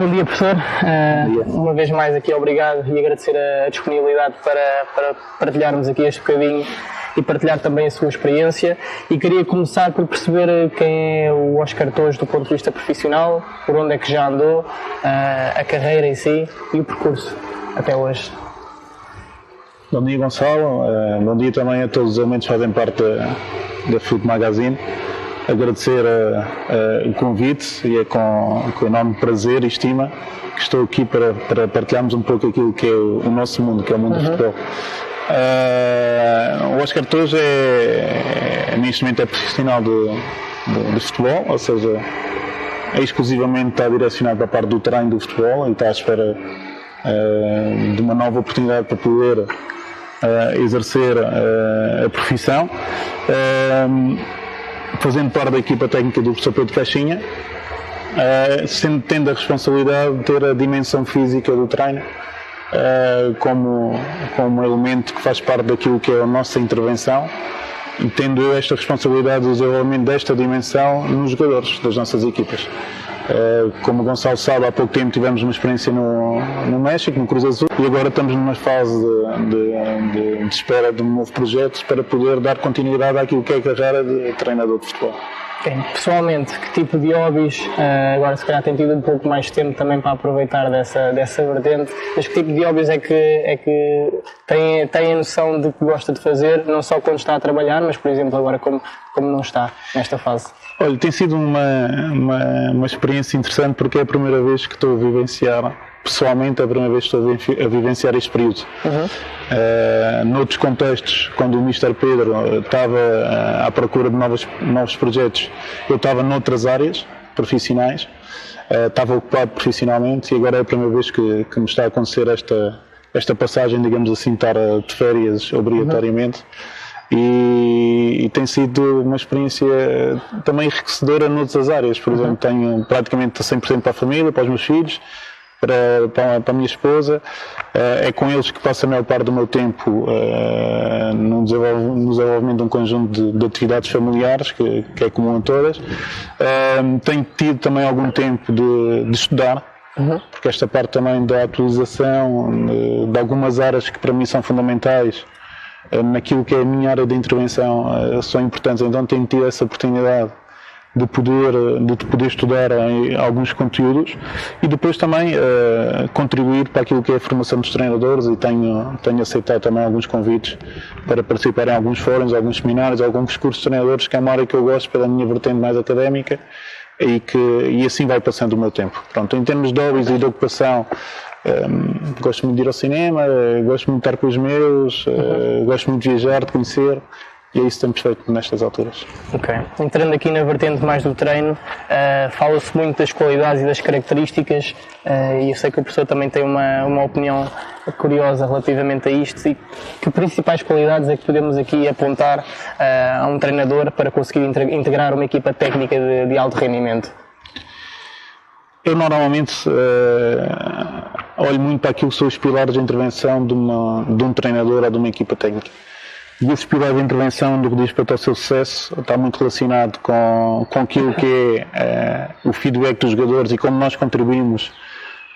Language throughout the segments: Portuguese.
Bom dia, professor. Uma vez mais aqui obrigado e agradecer a disponibilidade para partilharmos aqui este bocadinho e partilhar também a sua experiência. E queria começar por perceber quem é o Óscar Torres do ponto de vista profissional, por onde é que já andou, a carreira em si e o percurso até hoje. Bom dia, Gonçalo. Bom dia também a todos os elementos que fazem parte da Foot Magazine. Agradecer o convite e é com enorme prazer e estima que estou aqui para partilharmos um pouco aquilo que é o nosso mundo, que é o mundo do futebol. O Óscar Torres neste momento é profissional de futebol, ou seja, exclusivamente está direcionado para a parte do treino do futebol e está à espera de uma nova oportunidade para poder exercer a profissão. Fazendo parte da equipa técnica do professor Pedro Caixinha, tendo a responsabilidade de ter a dimensão física do treino como um elemento que faz parte daquilo que é a nossa intervenção, e tendo eu esta responsabilidade do desenvolvimento desta dimensão nos jogadores das nossas equipas. Como o Gonçalo sabe, há pouco tempo tivemos uma experiência no México, no Cruz Azul, e agora estamos numa fase de espera de um novo projeto para poder dar continuidade àquilo que é a carreira de treinador de futebol. Pessoalmente, que tipo de hobbies, agora se calhar tem tido um pouco mais de tempo também para aproveitar dessa vertente, mas que tipo de hobbies é que tem a noção de que gosta de fazer, não só quando está a trabalhar, mas por exemplo agora como não está nesta fase? Olha, tem sido uma experiência interessante porque é a primeira vez que estou a vivenciar, pessoalmente é a primeira vez que estou a vivenciar este período. Noutros contextos, quando o Mr. Pedro estava à procura de novos projetos, eu estava noutras áreas profissionais, estava ocupado profissionalmente, e agora é a primeira vez que me está a acontecer esta passagem, digamos assim, estar de férias obrigatoriamente. E tem sido uma experiência também enriquecedora noutras áreas. Por exemplo, tenho praticamente 100% para a família, para os meus filhos, para a minha esposa. É com eles que passo a maior parte do meu tempo no desenvolvimento de um conjunto de atividades familiares, que é comum a todas. Tenho tido também algum tempo de estudar, porque esta parte também da atualização de algumas áreas que para mim são fundamentais naquilo que é a minha área de intervenção são importantes, então tenho tido essa oportunidade de poder estudar alguns conteúdos e depois também contribuir para aquilo que é a formação dos treinadores, e tenho aceitado também alguns convites para participar em alguns fóruns, alguns seminários, alguns cursos de treinadores, que é uma área que eu gosto pela minha vertente mais académica, e assim vai passando o meu tempo. Pronto, em termos de hobbies e de ocupação, gosto muito de ir ao cinema, gosto muito de estar com os meus, gosto muito de viajar, de conhecer, e é isso que temos feito nestas alturas. Ok. Entrando aqui na vertente mais do treino, fala-se muito das qualidades e das características, e eu sei que o professor também tem uma opinião curiosa relativamente a isto. E que principais qualidades é que podemos aqui apontar a um treinador para conseguir integrar uma equipa técnica de alto rendimento? Eu normalmente olho muito para aquilo que são os pilares de intervenção de um treinador ou de uma equipa técnica. E esse pilar de intervenção, no que diz respeito ao seu sucesso, está muito relacionado com aquilo que é o feedback dos jogadores e como nós contribuímos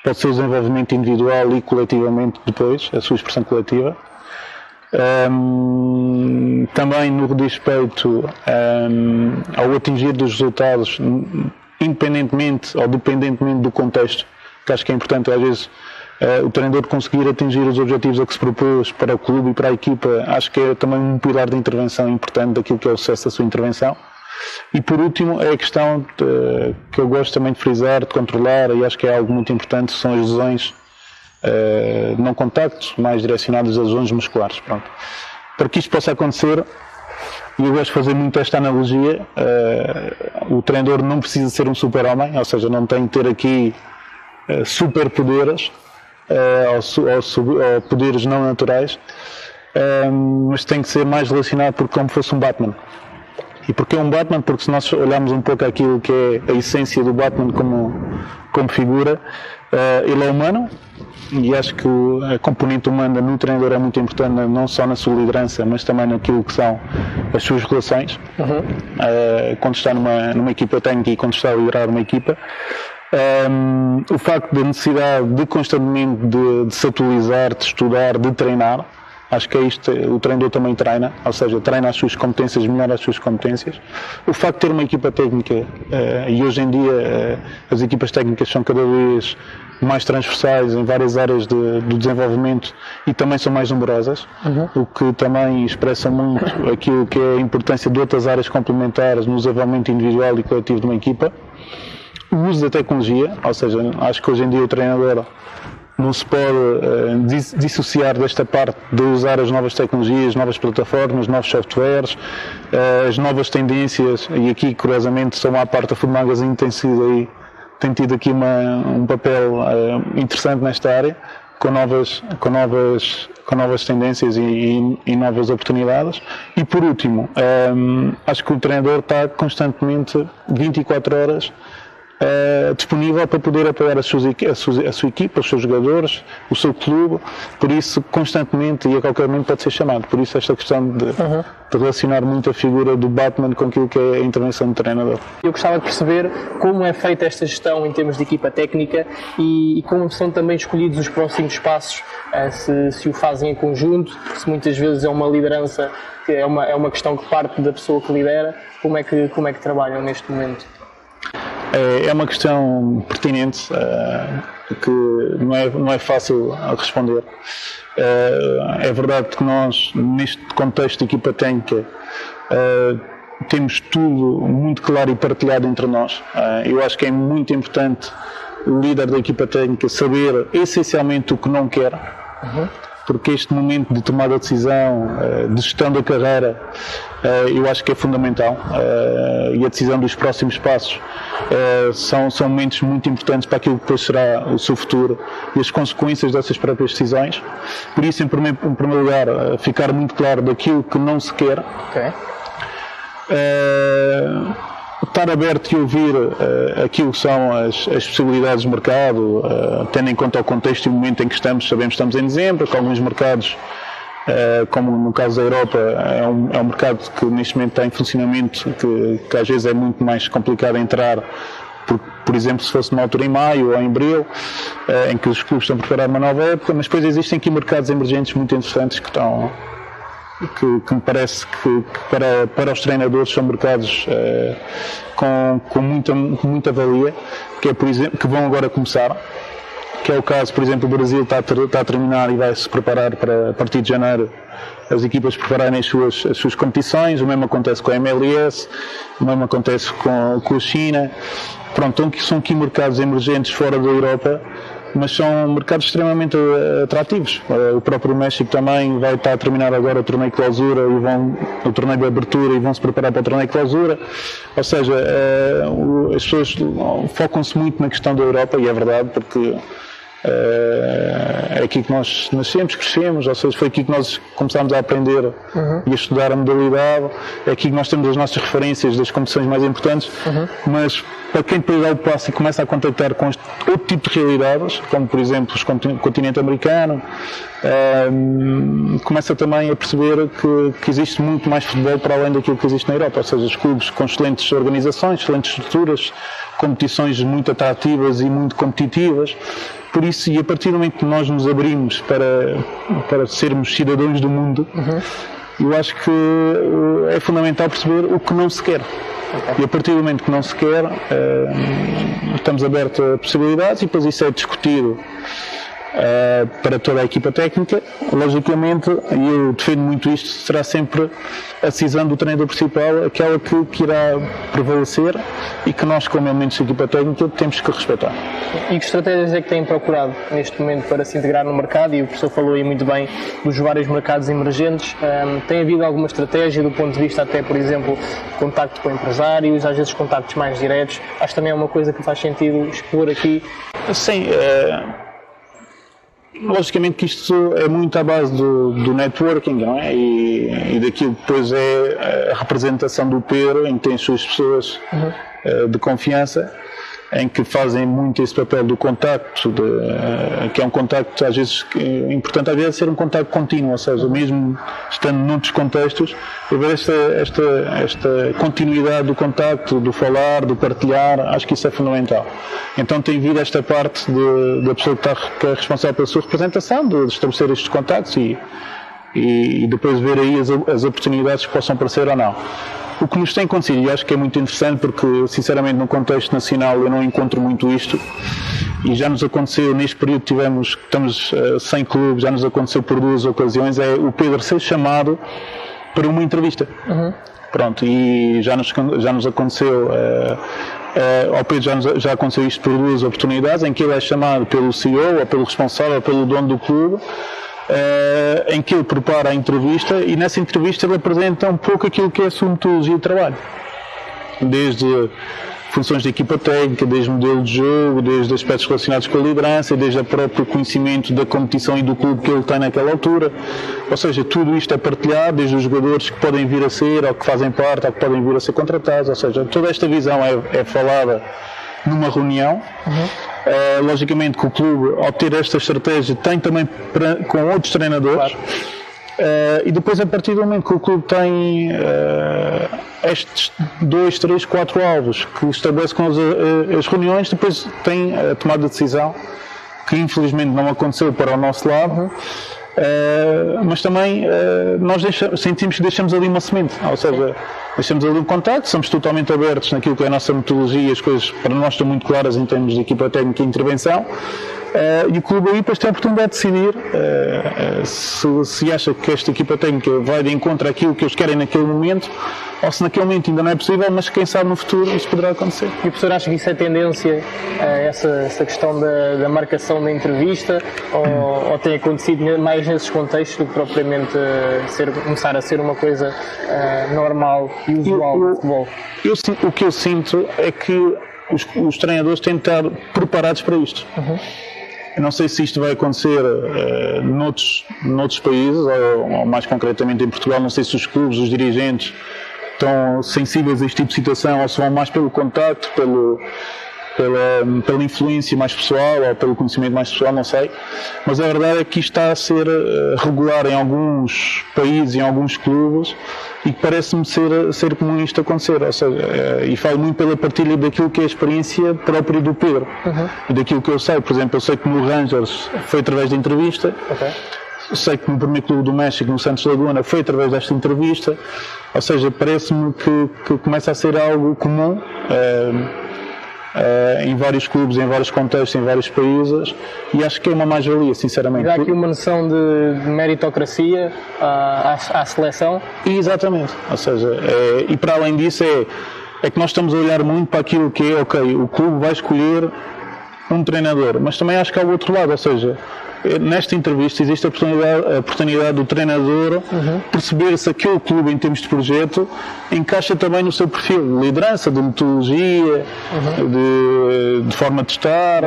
para o seu desenvolvimento individual e coletivamente depois, a sua expressão coletiva. Também no que diz respeito ao atingir dos resultados, independentemente ou dependentemente do contexto, que acho que é importante às vezes o treinador conseguir atingir os objetivos a que se propôs para o clube e para a equipa, acho que é também um pilar de intervenção importante daquilo que é o sucesso da sua intervenção. E por último é a questão que eu gosto também de frisar, de controlar, e acho que é algo muito importante, são as lesões não contacto, mais direcionadas às lesões musculares. Pronto. Para que isto possa acontecer, e eu gosto de fazer muito esta analogia, o treinador não precisa ser um super-homem, ou seja, não tem que ter aqui superpoderes ou poderes não naturais, mas tem que ser mais relacionado como fosse um Batman. E porquê um Batman? Porque se nós olharmos um pouco aquilo que é a essência do Batman como figura, ele é humano, e acho que a componente humana no treinador é muito importante, não só na sua liderança, mas também naquilo que são as suas relações, quando está numa equipa técnica e quando está a liderar uma equipa. O facto da necessidade de constantemente de se atualizar, de estudar, de treinar, acho que é isto, o treinador também treina, ou seja, treina as suas competências, melhora as suas competências. O facto de ter uma equipa técnica, e hoje em dia as equipas técnicas são cada vez mais transversais em várias áreas do desenvolvimento e também são mais numerosas, o que também expressa muito aquilo que é a importância de outras áreas complementares no desenvolvimento individual e coletivo de uma equipa. O uso da tecnologia, ou seja, acho que hoje em dia o treinador não se pode dissociar desta parte de usar as novas tecnologias, novas plataformas, novos softwares, as novas tendências, e aqui curiosamente só a parte da Food Magazine tem tido aqui um papel interessante nesta área, com novas tendências e novas oportunidades. E por último, acho que o treinador está constantemente 24 horas disponível para poder apoiar a sua equipa, os seus jogadores, o seu clube, por isso constantemente e a qualquer momento pode ser chamado. Por isso esta questão de relacionar muito a figura do Batman com aquilo que é a intervenção do treinador. Eu gostava de perceber como é feita esta gestão em termos de equipa técnica e como são também escolhidos os próximos passos, se o fazem em conjunto, se muitas vezes é uma liderança, que é uma questão que parte da pessoa que lidera, como é que trabalham neste momento? É uma questão pertinente, que não é fácil a responder. É verdade que nós, neste contexto de equipa técnica, temos tudo muito claro e partilhado entre nós. Eu acho que é muito importante o líder da equipa técnica saber essencialmente o que não quer, porque este momento de tomada de decisão, de gestão da carreira, eu acho que é fundamental, e a decisão dos próximos passos são momentos muito importantes para aquilo que depois será o seu futuro e as consequências dessas próprias decisões. Por isso, em primeiro lugar, ficar muito claro daquilo que não se quer. Okay. Estar aberto e ouvir aquilo que são as possibilidades do mercado, tendo em conta o contexto e o momento em que sabemos que estamos em dezembro, que alguns mercados, como no caso da Europa, é um mercado que neste momento está em funcionamento, que às vezes é muito mais complicado entrar, por exemplo, se fosse numa altura em maio ou em abril, em que os clubes estão a preparar uma nova época, mas depois existem aqui mercados emergentes muito interessantes que me parece que para os treinadores são mercados com muita valia, que é, por exemplo, que vão agora começar, que é o caso, por exemplo, o Brasil está a terminar e vai se preparar para, a partir de janeiro, as equipas prepararem as suas competições. O mesmo acontece com a MLS, o mesmo acontece com a China. Pronto, então são aqui mercados emergentes fora da Europa, mas são mercados extremamente atrativos. O próprio México também vai estar a terminar agora o torneio de clausura, o torneio de abertura, e vão se preparar para o torneio de clausura. Ou seja, as pessoas focam-se muito na questão da Europa, e é verdade, porque é aqui que nós nascemos, crescemos, ou seja, foi aqui que nós começámos a aprender e a estudar a modalidade, é aqui que nós temos as nossas referências das competições mais importantes, mas para quem depois dá o passo e começa a contactar com outro tipo de realidades, como por exemplo o continente americano, começa também a perceber que existe muito mais futebol para além daquilo que existe na Europa, ou seja, os clubes com excelentes organizações, excelentes estruturas, competições muito atrativas e muito competitivas. Por isso, e a partir do momento que nós nos abrimos para sermos cidadãos do mundo, eu acho que é fundamental perceber o que não se quer. E a partir do momento que não se quer, estamos abertos a possibilidades, e depois isso é discutido para toda a equipa técnica. Logicamente, e eu defendo muito isto, será sempre a decisão do treinador principal aquela que irá prevalecer e que nós, como elementos da equipa técnica, temos que respeitar. E que estratégias é que têm procurado neste momento para se integrar no mercado? E o professor falou aí muito bem dos vários mercados emergentes. Tem havido alguma estratégia do ponto de vista até, por exemplo, contacto com empresários, às vezes contactos mais diretos? Acho que também é uma coisa que faz sentido expor aqui. Sim, logicamente que isto é muito à base do networking, não é? E daquilo que depois é a representação do Pedro, em que tem as suas pessoas de confiança. em que fazem muito esse papel do contacto, que é um contacto às vezes importante, às vezes ser um contacto contínuo, ou seja, mesmo estando noutros contextos, haver esta continuidade do contacto, do falar, do partilhar, acho que isso é fundamental. Então tem vindo esta parte da pessoa que é responsável pela sua representação, de estabelecer estes contactos e depois ver aí as oportunidades que possam aparecer ou não. O que nos tem acontecido, e acho que é muito interessante porque, sinceramente, no contexto nacional eu não encontro muito isto, e já nos aconteceu, neste período estamos 100 clubes, já nos aconteceu por 2 ocasiões, é o Pedro ser chamado para uma entrevista. Pronto, e já nos aconteceu, ao Pedro já aconteceu isto por 2 oportunidades, em que ele é chamado pelo CEO, ou pelo responsável, ou pelo dono do clube, em que ele prepara a entrevista e nessa entrevista ele apresenta um pouco aquilo que é a sua metodologia de trabalho, desde funções de equipa técnica, desde modelo de jogo, desde aspectos relacionados com a liderança, desde o próprio conhecimento da competição e do clube que ele tem naquela altura, ou seja, tudo isto é partilhado, desde os jogadores que podem vir a ser, ou que fazem parte, ou que podem vir a ser contratados, ou seja, toda esta visão é falada numa reunião. Logicamente que o clube, ao ter esta estratégia, tem também com outros treinadores, claro. E depois, a partir do momento que o clube tem estes 2, 3, 4 alvos que estabelece com as reuniões, depois tem a tomada de decisão, que infelizmente não aconteceu para o nosso lado. Mas também nós sentimos que deixamos ali uma semente, ou seja, deixamos ali um contacto, somos totalmente abertos naquilo que é a nossa metodologia, as coisas para nós estão muito claras em termos de equipa técnica e intervenção, e o clube aí depois tem a oportunidade de decidir se acha que esta equipa técnica vai de encontro àquilo que eles querem naquele momento, ou se naquele momento ainda não é possível, mas quem sabe no futuro isso poderá acontecer. E o professor acha que isso é tendência, essa questão da marcação da entrevista, ou tem acontecido mais nesses contextos do que propriamente começar a ser uma coisa normal e usual no futebol? O que eu sinto é que os treinadores têm de estar preparados para isto. Eu não sei se isto vai acontecer noutros países, ou mais concretamente em Portugal, não sei se os clubes, os dirigentes estão sensíveis a este tipo de situação, ou se vão mais pelo contacto, pela influência mais pessoal, ou pelo conhecimento mais pessoal, não sei. Mas a verdade é que isto está a ser regular em alguns países, em alguns clubes, e parece-me ser comum isto acontecer. Ou seja, e falo muito pela partilha daquilo que é a experiência própria do Pedro. E daquilo que eu sei. Por exemplo, eu sei que no Rangers foi através da entrevista. Sei que no primeiro clube do México, no Santos Laguna, foi através desta entrevista. Ou seja, parece-me que começa a ser algo comum em vários clubes, em vários contextos, em vários países, e acho que é uma mais-valia, sinceramente. Dá aqui uma noção de meritocracia à seleção? Exatamente. Ou seja, e para além disso é que nós estamos a olhar muito para aquilo que é, ok, o clube vai escolher um treinador, mas também acho que há o outro lado, ou seja, nesta entrevista existe a oportunidade do treinador perceber se aquele clube, em termos de projeto, encaixa também no seu perfil de liderança, de metodologia, de forma de estar,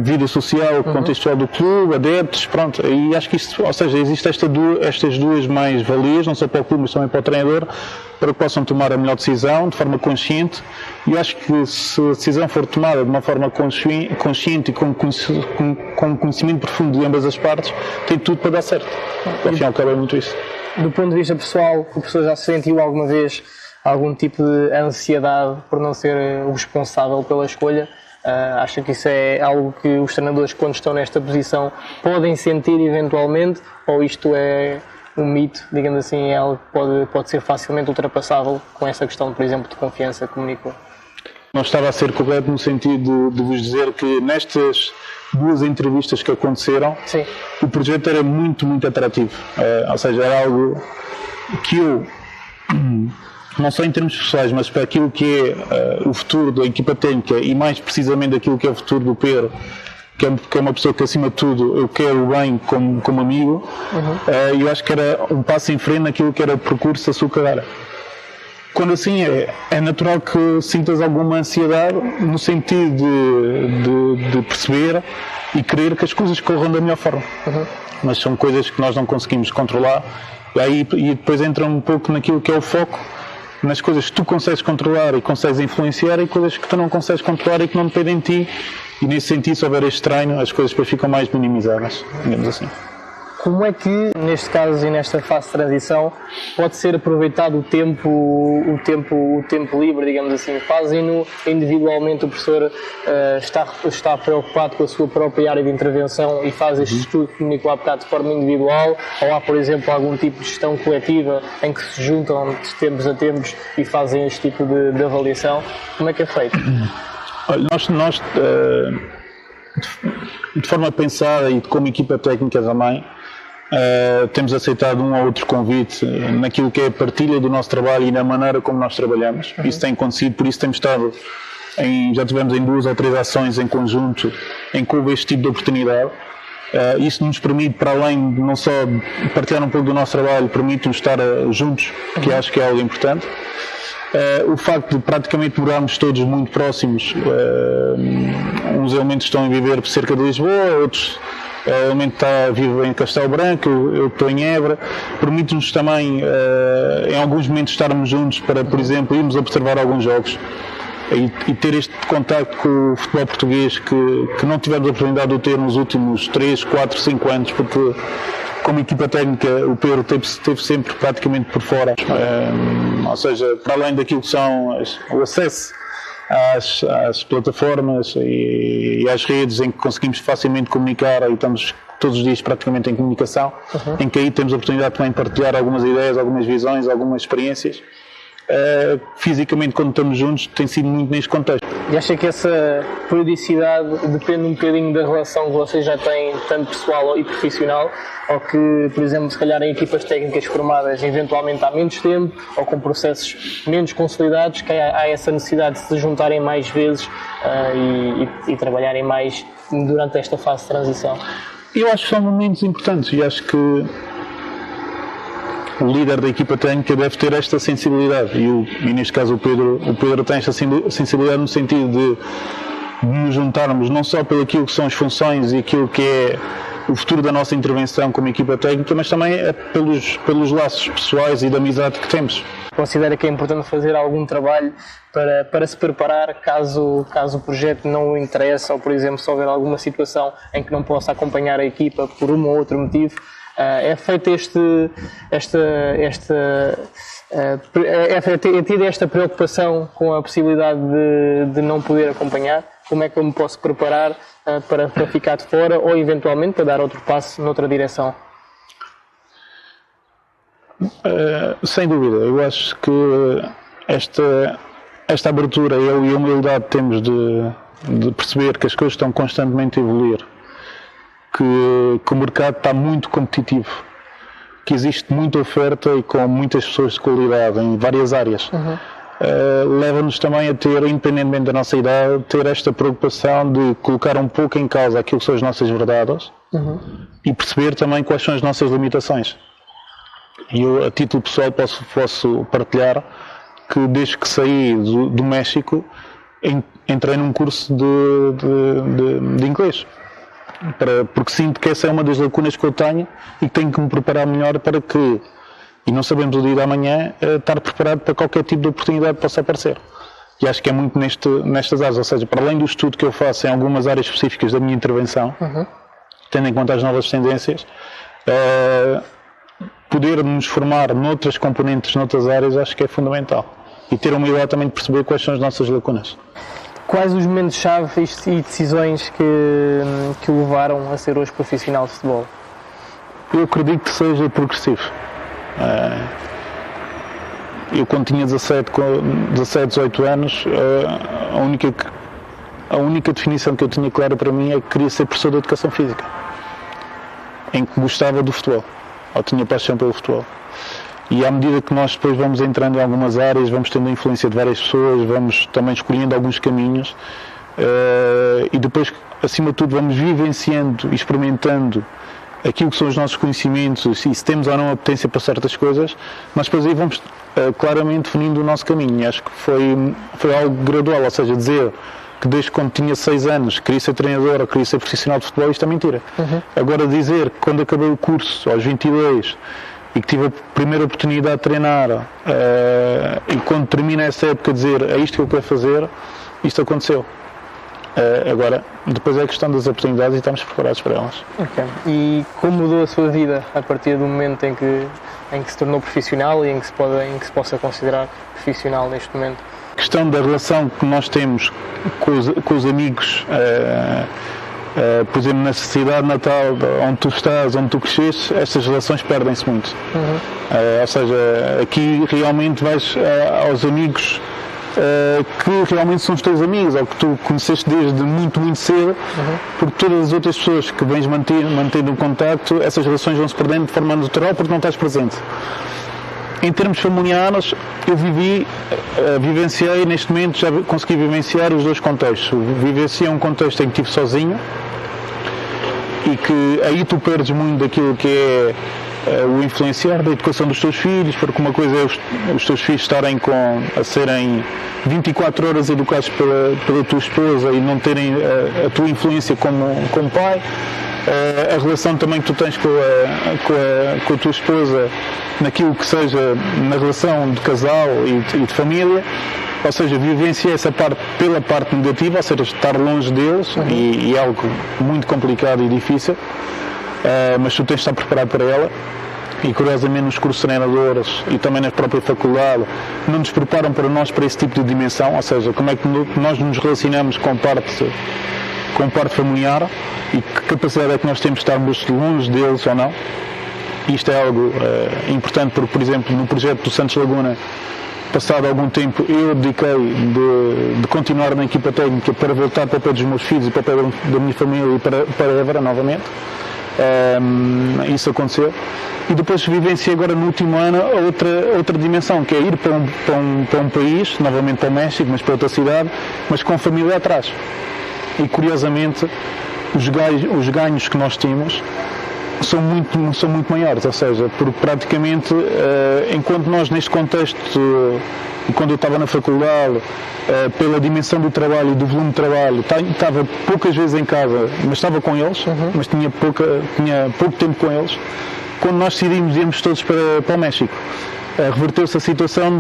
vida social, contextual do clube, adeptos, pronto. E acho que isto, ou seja, existem estas duas mais-valias, não só para o clube, mas também para o treinador, para que possam tomar a melhor decisão, de forma consciente, e acho que se a decisão for tomada de uma forma consciente e com conhecimento profundo de ambas as partes, tem tudo para dar certo. Afinal, acaba muito isso. Do ponto de vista pessoal, o professor já se sentiu alguma vez algum tipo de ansiedade por não ser o responsável pela escolha? Acha que isso é algo que os treinadores, quando estão nesta posição, podem sentir eventualmente, ou isto é um mito, digamos assim, é algo que pode ser facilmente ultrapassável com essa questão, por exemplo, de confiança que comunicou? Não estava a ser correto no sentido de vos dizer que nestas 2 entrevistas que aconteceram, sim, o projeto era muito, muito atrativo. Ou seja, era algo que eu, não só em termos pessoais, mas para aquilo que é o futuro da equipa técnica e mais precisamente aquilo que é o futuro do Pedro, que é uma pessoa que, acima de tudo, eu quero bem como amigo, eu acho que era um passo em frente naquilo que era o percurso da sua carreira. Quando assim é natural que sintas alguma ansiedade no sentido de perceber e querer que as coisas corram da melhor forma. Mas são coisas que nós não conseguimos controlar, e depois entra um pouco naquilo que é o foco nas coisas que tu consegues controlar e consegues influenciar e coisas que tu não consegues controlar e que não dependem de ti. E nesse sentido, se houver este treino, as coisas depois ficam mais minimizadas, digamos assim. Como é que, neste caso e nesta fase de transição, pode ser aproveitado o tempo livre, digamos assim? Fazem-no individualmente, o professor está preocupado com a sua própria área de intervenção e faz este estudo que comunicou há bocado de forma individual, ou há, por exemplo, algum tipo de gestão coletiva em que se juntam de tempos a tempos e fazem este tipo de avaliação? Como é que é feito? Olha, nós de forma pensada e como equipa técnica também, temos aceitado um ou outro convite naquilo que é a partilha do nosso trabalho e na maneira como nós trabalhamos. Isso tem acontecido, por isso temos estado já tivemos em 2 ou 3 ações em conjunto em que houve este tipo de oportunidade. Isso nos permite, para além de não só partilhar um pouco do nosso trabalho, permite-nos estar juntos, que acho que é algo importante. O facto de praticamente morarmos todos muito próximos, uns elementos estão a viver cerca de Lisboa, outros elemento vive em Castelo Branco, eu estou em Évora, permite-nos também em alguns momentos estarmos juntos para, por exemplo, irmos observar alguns jogos e ter este contacto com o futebol português que não tivemos a oportunidade de ter nos últimos 3, 4, 5 anos, porque como equipa técnica o Pedro esteve sempre praticamente por fora, ou seja, para além daquilo que são o acesso às plataformas e às redes em que conseguimos facilmente comunicar e estamos todos os dias praticamente em comunicação, em que aí temos a oportunidade também de partilhar algumas ideias, algumas visões, algumas experiências. Fisicamente, quando estamos juntos, tem sido muito neste contexto. E acha que essa periodicidade depende um bocadinho da relação que vocês já têm, tanto pessoal e profissional, ou que, por exemplo, se calhar em equipas técnicas formadas eventualmente há menos tempo, ou com processos menos consolidados, que há essa necessidade de se juntarem mais vezes e trabalharem mais durante esta fase de transição? Eu acho que são momentos importantes e acho que o líder da equipa técnica deve ter esta sensibilidade e neste caso o Pedro tem esta sensibilidade no sentido de nos juntarmos não só pelo aquilo que são as funções e aquilo que é o futuro da nossa intervenção como equipa técnica, mas também pelos laços pessoais e de amizade que temos. Considera que é importante fazer algum trabalho para se preparar caso o projeto não o interesse ou, por exemplo, se houver alguma situação em que não possa acompanhar a equipa por um ou outro motivo? É feita é tida esta preocupação com a possibilidade de não poder acompanhar? Como é que eu me posso preparar para ficar de fora ou eventualmente para dar outro passo noutra direção? Sem dúvida, eu acho que esta abertura e a humildade temos de perceber que as coisas estão constantemente a evoluir, que o mercado está muito competitivo, que existe muita oferta e com muitas pessoas de qualidade em várias áreas. Leva-nos também a ter, independentemente da nossa idade, ter esta preocupação de colocar um pouco em causa aquilo que são as nossas verdades e perceber também quais são as nossas limitações. E eu, a título pessoal, posso partilhar que desde que saí do México entrei num curso de inglês. Porque sinto que essa é uma das lacunas que eu tenho e tenho que me preparar melhor para que, e não sabemos o dia de amanhã, estar preparado para qualquer tipo de oportunidade que possa aparecer. E acho que é muito nestas áreas, ou seja, para além do estudo que eu faço em algumas áreas específicas da minha intervenção, tendo em conta as novas tendências, poder nos formar noutras componentes, noutras áreas, acho que é fundamental. E ter a humildade também de perceber quais são as nossas lacunas. Quais os momentos-chave e decisões que o levaram a ser hoje profissional de futebol? Eu acredito que seja progressivo. Eu quando tinha 17, 18 anos, a única definição que eu tinha clara para mim é que queria ser professor de Educação Física, em que gostava do futebol, ou tinha paixão pelo futebol. E à medida que nós depois vamos entrando em algumas áreas, vamos tendo a influência de várias pessoas, vamos também escolhendo alguns caminhos e depois, acima de tudo, vamos vivenciando e experimentando aquilo que são os nossos conhecimentos e se temos ou não a potência para certas coisas, mas depois aí vamos claramente definindo o nosso caminho. E acho que foi algo gradual, ou seja, dizer que desde quando tinha 6 anos queria ser treinador ou queria ser profissional de futebol, isto é mentira. Agora dizer que quando acabei o curso, aos 22, e que tive a primeira oportunidade de treinar e quando termina essa época dizer é isto que eu quero fazer, isto aconteceu. Agora, depois é a questão das oportunidades e estamos preparados para elas. Okay. E como mudou a sua vida a partir do momento em que se tornou profissional e em que se possa considerar profissional neste momento? A questão da relação que nós temos com os amigos, por exemplo, na cidade natal, onde tu estás, onde tu cresceste, estas relações perdem-se muito. Ou seja, aqui realmente vais aos amigos que realmente são os teus amigos, ou que tu conheceste desde muito, muito cedo, porque todas as outras pessoas que vens mantendo um contacto, essas relações vão se perdendo de forma natural porque não estás presente. Em termos familiares, eu vivenciei, neste momento já consegui vivenciar os dois contextos. Vivenciei um contexto em que estive sozinho e que aí tu perdes muito daquilo que é o influenciar da educação dos teus filhos, porque uma coisa é os teus filhos estarem a serem 24 horas educados pela tua esposa e não terem a tua influência como pai. A relação também que tu tens com a tua esposa naquilo que seja na relação de casal e de família, ou seja, vivenciar essa parte pela parte negativa, ou seja, estar longe deles e é algo muito complicado e difícil, mas tu tens de estar preparado para ela. E curiosamente nos cursos de treinadores e também na própria faculdade não nos preparam para nós para esse tipo de dimensão, ou seja, como é que nós nos relacionamos com parte familiar e que capacidade é que nós temos de estarmos longe deles ou não. Isto é algo importante porque, por exemplo, no projeto do Santos Laguna, passado algum tempo, eu dediquei de continuar na equipa técnica para voltar para o pé dos meus filhos e para o pé da minha família e para Évora novamente. Isso aconteceu. E depois vivenciei agora no último ano outra dimensão, que é ir para um país, novamente para o México, mas para outra cidade, mas com a família atrás. E curiosamente os ganhos que nós temos são muito maiores, ou seja, porque praticamente enquanto nós neste contexto, quando eu estava na faculdade, pela dimensão do trabalho e do volume de trabalho, estava poucas vezes em casa, mas estava com eles, mas tinha pouco tempo com eles. Quando nós decidimos irmos todos para o México, reverteu-se a situação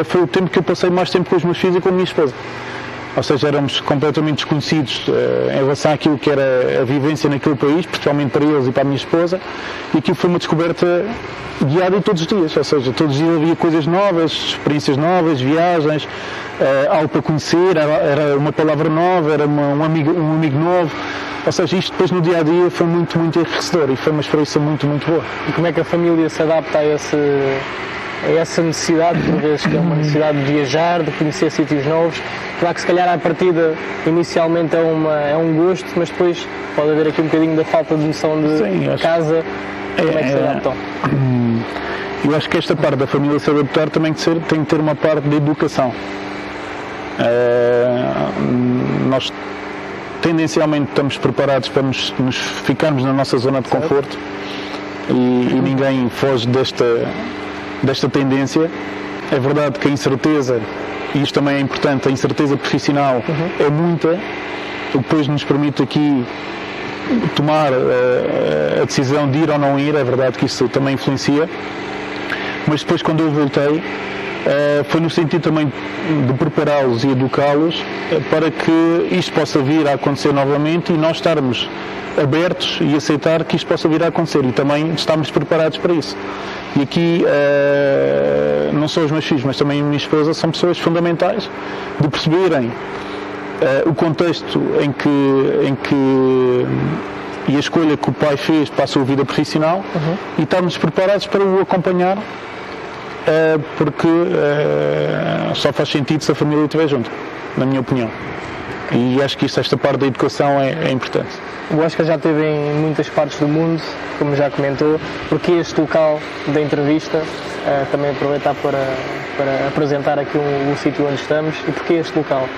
foi o tempo que eu passei mais tempo com os meus filhos e com a minha esposa. Ou seja, éramos completamente desconhecidos em relação àquilo que era a vivência naquele país, principalmente para eles e para a minha esposa, e aquilo foi uma descoberta diária todos os dias, ou seja, todos os dias havia coisas novas, experiências novas, viagens, algo para conhecer, era uma palavra nova, era um amigo novo, ou seja, isto depois no dia-a-dia foi muito, muito enriquecedor e foi uma experiência muito, muito boa. E como é que a família se adapta a essa necessidade, por vezes, que é uma necessidade de viajar, de conhecer sítios novos? Claro que se calhar à partida, inicialmente é um gosto, mas depois pode haver aqui um bocadinho da falta de noção de casa. Como é que se adaptam? Eu acho que esta parte da família se adaptar também tem que ter uma parte de educação. Nós tendencialmente estamos preparados para nos ficarmos na nossa zona de conforto e ninguém foge desta tendência. É verdade que a incerteza, e isto também é importante, a incerteza profissional é muita, o que depois nos permite aqui tomar a decisão de ir ou não ir, é verdade que isso também influencia, mas depois quando eu voltei, foi no sentido também de prepará-los e educá-los para que isto possa vir a acontecer novamente e nós estarmos abertos e aceitar que isto possa vir a acontecer e também estarmos preparados para isso. E aqui, não só os meus filhos, mas também a minha esposa são pessoas fundamentais de perceberem o contexto em que e a escolha que o pai fez para a sua vida profissional e estarmos preparados para o acompanhar, porque só faz sentido se a família estiver junto, na minha opinião. E acho que esta parte da educação é importante. O Oscar já esteve em muitas partes do mundo, como já comentou. Porque este local da entrevista, também aproveitar para apresentar aqui o sítio onde estamos, e porque este local?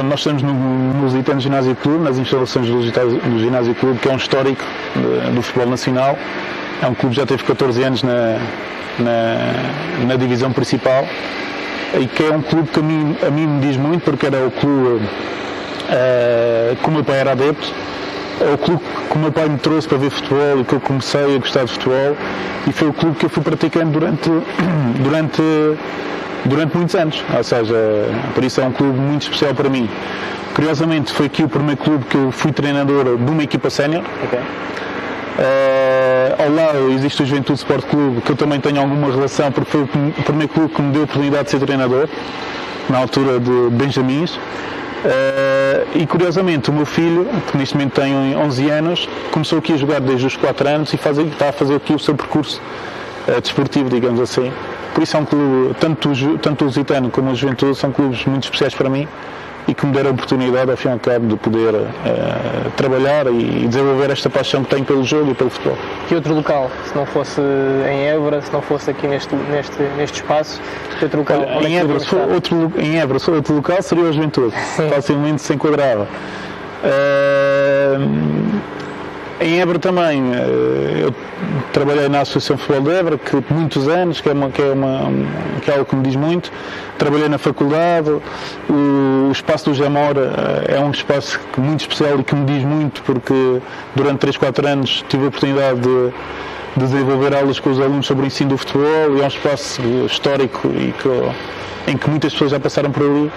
Nós estamos no Lusitano Ginásio Clube, nas instalações do Ginásio Clube, que é um histórico do futebol nacional. É um clube que já teve 14 anos na divisão principal e que é um clube que a mim me diz muito, porque era o clube que o meu pai era adepto é o clube que o meu pai me trouxe para ver futebol e que eu comecei a gostar de futebol, e foi o clube que eu fui praticando durante muitos anos, ou seja, por isso é um clube muito especial para mim. Curiosamente, foi aqui o primeiro clube que eu fui treinador de uma equipa sénior. Okay. Ao lado existe o Juventude Sport Clube, que eu também tenho alguma relação, porque foi o primeiro clube que me deu a oportunidade de ser treinador, na altura de Benjamins. E curiosamente, o meu filho, que neste momento tem 11 anos, começou aqui a jogar desde os 4 anos e está a fazer aqui o seu percurso desportivo, digamos assim. Por isso é um clube, tanto o Lusitano como o Juventude são clubes muito especiais para mim e que me deram a oportunidade, ao fim e ao cabo, de poder trabalhar e desenvolver esta paixão que tenho pelo jogo e pelo futebol. Que outro local, se não fosse em Évora, se não fosse aqui neste espaço, que outro local? Em Évora, se for outro local, seria o Juventude. Facilmente se enquadrava. Em Évora também, eu trabalhei na Associação de Futebol de Évora, que muitos anos, que é algo que me diz muito. Trabalhei na faculdade, o espaço do Jamora é um espaço muito especial e que me diz muito, porque durante 3, 4 anos tive a oportunidade de desenvolver aulas com os alunos sobre o ensino do futebol, e é um espaço histórico em que muitas pessoas já passaram por ali.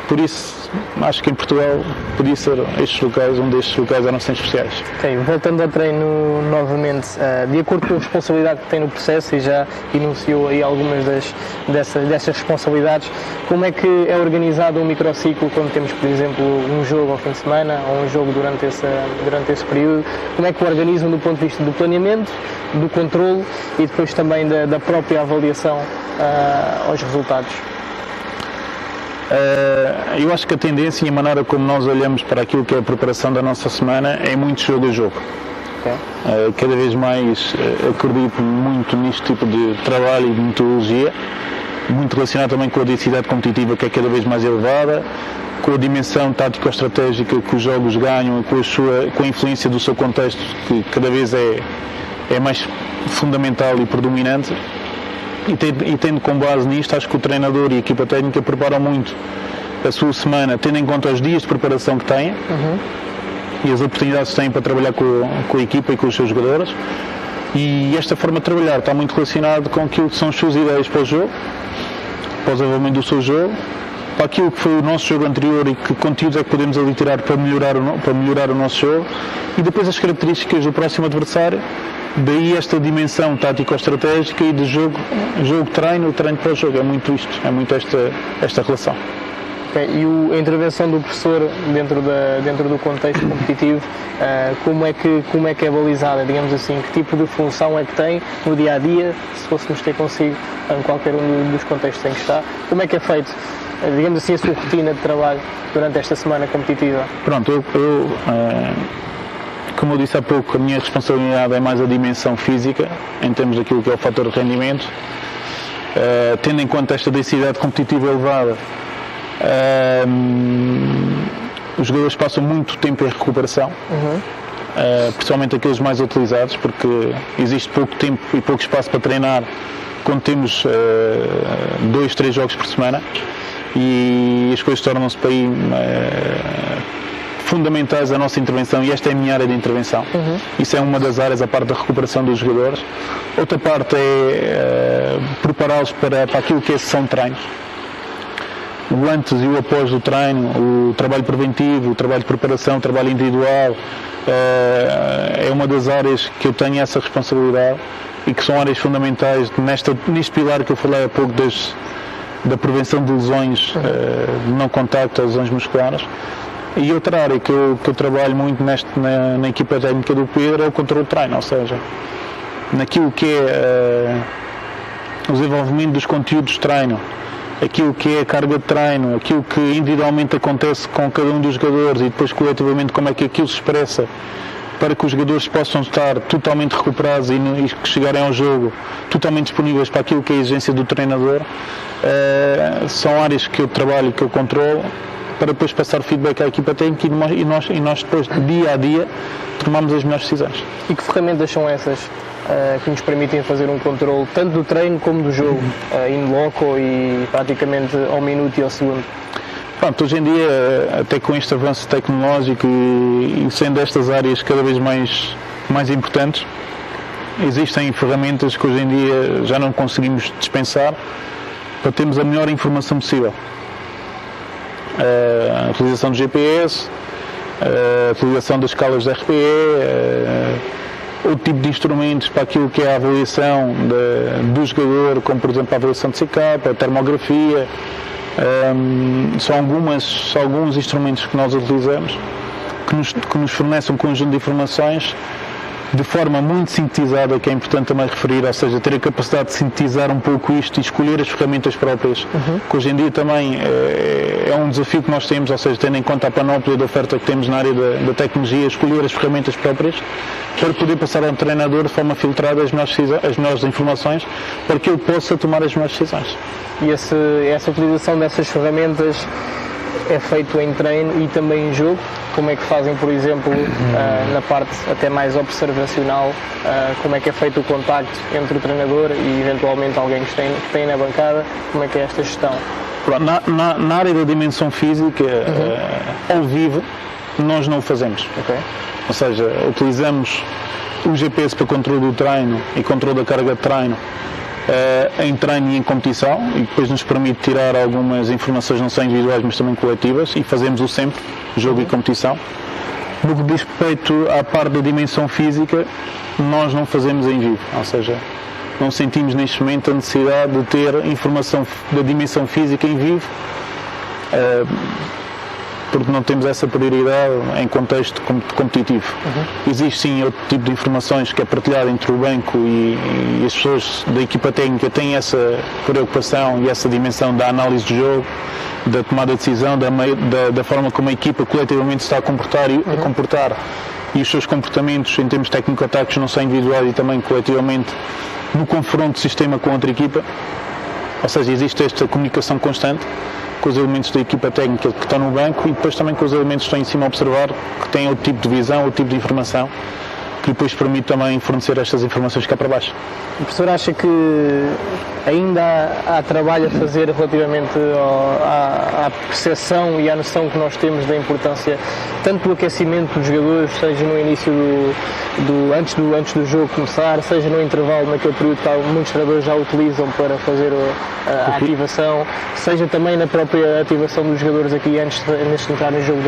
Por isso, acho que em Portugal podia ser um destes locais eram sempre especiais. Ok, voltando ao treino novamente, de acordo com a responsabilidade que tem no processo, e já enunciou aí algumas dessas responsabilidades, como é que é organizado um microciclo quando temos, por exemplo, um jogo ao fim de semana ou um jogo durante esse período? Como é que o organizam do ponto de vista do planeamento, do controle e depois também da própria avaliação aos resultados? Eu acho que a tendência e a maneira como nós olhamos para aquilo que é a preparação da nossa semana é muito jogo a jogo. Okay. Cada vez mais acredito muito neste tipo de trabalho e de metodologia, muito relacionado também com a densidade competitiva, que é cada vez mais elevada, com a dimensão tático-estratégica que os jogos ganham, com a influência do seu contexto, que cada vez é mais fundamental e predominante. E tendo com base nisto, acho que o treinador e a equipa técnica preparam muito a sua semana, tendo em conta os dias de preparação que têm e as oportunidades que têm para trabalhar com a equipa e com os seus jogadores. E esta forma de trabalhar está muito relacionada com aquilo que são as suas ideias para o jogo, para o desenvolvimento do seu jogo, para aquilo que foi o nosso jogo anterior e que conteúdos é que podemos ali tirar para melhorar o nosso jogo, e depois as características do próximo adversário. Daí esta dimensão tático-estratégica e de jogo-treino, treino para o jogo. É muito isto, é muito esta relação. Okay. E a intervenção do professor dentro do contexto competitivo, como é que é balizada, digamos assim, que tipo de função é que tem no dia-a-dia, se fôssemos ter consigo em qualquer um dos contextos em que está, como é que é feito, digamos assim, a sua rotina de trabalho durante esta semana competitiva? Pronto, como eu disse há pouco, a minha responsabilidade é mais a dimensão física, em termos daquilo que é o fator de rendimento, tendo em conta esta densidade competitiva elevada. Os jogadores passam muito tempo em recuperação, principalmente aqueles mais utilizados, porque existe pouco tempo e pouco espaço para treinar quando temos 2, 3 jogos por semana, e as coisas tornam-se para aí fundamentais da nossa intervenção, e esta é a minha área de intervenção. Isso é uma das áreas, a parte da recuperação dos jogadores. Outra parte é prepará-los para aquilo que é a sessão de treinos. O antes e o após do treino, o trabalho preventivo, o trabalho de preparação, o trabalho individual, é uma das áreas que eu tenho essa responsabilidade e que são áreas fundamentais neste pilar que eu falei há pouco da prevenção de lesões de não contacto, lesões musculares. E outra área que eu trabalho muito na equipa técnica do Pedro é o controle de treino, ou seja, naquilo que é o desenvolvimento dos conteúdos de treino, aquilo que é a carga de treino, aquilo que individualmente acontece com cada um dos jogadores e depois coletivamente como é que aquilo se expressa para que os jogadores possam estar totalmente recuperados e que chegarem ao jogo totalmente disponíveis para aquilo que é a exigência do treinador. São áreas que eu trabalho e que eu controlo, para depois passar feedback à equipa técnica e nós depois, dia a dia, tomamos as melhores decisões. E que ferramentas são essas que nos permitem fazer um controle tanto do treino como do jogo, in loco e praticamente ao minuto e ao segundo? Pronto, hoje em dia, até com este avanço tecnológico e sendo estas áreas cada vez mais importantes, existem ferramentas que hoje em dia já não conseguimos dispensar para termos a melhor informação possível. A utilização do GPS, a utilização das escalas de RPE, outro tipo de instrumentos para aquilo que é a avaliação do jogador, como por exemplo a avaliação de CK, a termografia, são alguns instrumentos que nós utilizamos que nos fornecem um conjunto de informações de forma muito sintetizada, que é importante também referir, ou seja, ter a capacidade de sintetizar um pouco isto e escolher as ferramentas próprias, que hoje em dia também é um desafio que nós temos, ou seja, tendo em conta a panóplia de oferta que temos na área da tecnologia, escolher as ferramentas próprias para poder passar ao treinador de forma filtrada as melhores informações para que ele possa tomar as melhores decisões. E essa utilização dessas ferramentas é feito em treino e também em jogo? Como é que fazem, por exemplo, na parte até mais observacional, como é que é feito o contacto entre o treinador e eventualmente alguém que tem na bancada? Como é que é esta gestão? Na área da dimensão física, ao vivo, nós não o fazemos. Okay. Ou seja, utilizamos o GPS para controle do treino e controle da carga de treino em treino e em competição, e depois nos permite tirar algumas informações não só individuais mas também coletivas, e fazemos-o sempre, jogo e competição. No que diz respeito à parte da dimensão física, nós não fazemos em vivo, ou seja, não sentimos neste momento a necessidade de ter informação da dimensão física em vivo, porque não temos essa prioridade em contexto competitivo. Existe sim outro tipo de informações que é partilhado entre o banco e as pessoas da equipa técnica têm essa preocupação e essa dimensão da análise do jogo, da tomada de decisão, da forma como a equipa coletivamente se está a comportar e os seus comportamentos em termos técnico-táticos, não só individuais e também coletivamente, no confronto de sistema com outra equipa. Ou seja, existe esta comunicação constante com os elementos da equipa técnica que estão no banco e depois também com os elementos que estão em cima a observar, que têm outro tipo de visão, outro tipo de informação, que depois permite também fornecer estas informações cá para baixo. O professor acha que ainda há trabalho a fazer relativamente à percepção e à noção que nós temos da importância tanto do aquecimento dos jogadores, seja no início antes do jogo começar, seja no intervalo, naquele período que muitos treinadores já utilizam para fazer a ativação, seja também na própria ativação dos jogadores aqui antes de entrar no jogo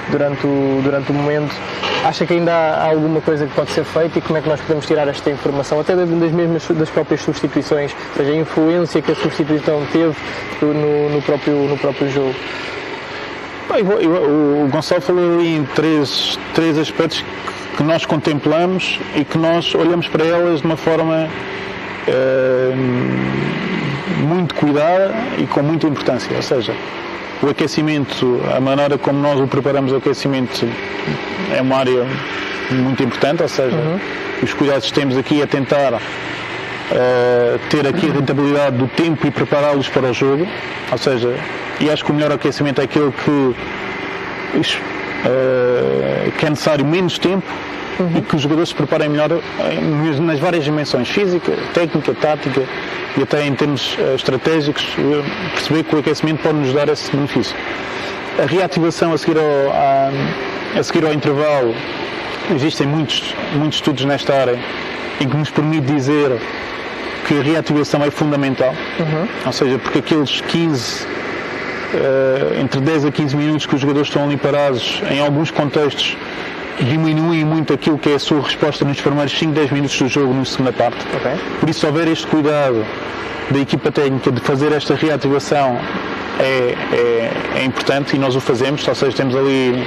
durante o momento. Acha que ainda há alguma coisa que pode ser feita e como é que nós podemos tirar esta informação, até das próprias substituições, ou seja, a influência que a substituição teve no próprio jogo? O Gonçalo falou em três aspectos que nós contemplamos e que nós olhamos para elas de uma forma muito cuidada e com muita importância, ou seja, o aquecimento, a maneira como nós o preparamos, o aquecimento é uma área muito importante, ou seja, os cuidados que temos aqui é tentar ter aqui a rentabilidade do tempo e prepará-los para o jogo, ou seja, e acho que o melhor aquecimento é aquele que é necessário menos tempo e que os jogadores se preparem melhor nas várias dimensões, física, técnica, tática e até em termos estratégicos, perceber que o aquecimento pode nos dar esse benefício. A reativação a seguir ao intervalo, existem muitos estudos nesta área em que nos permite dizer que a reativação é fundamental, ou seja, porque aqueles entre 10 a 15 minutos que os jogadores estão ali parados, em alguns contextos, diminuem muito aquilo que é a sua resposta nos primeiros 5, 10 minutos do jogo na segunda parte. Okay. Por isso, se houver este cuidado da equipa técnica de fazer esta reativação é importante e nós o fazemos, ou seja, temos ali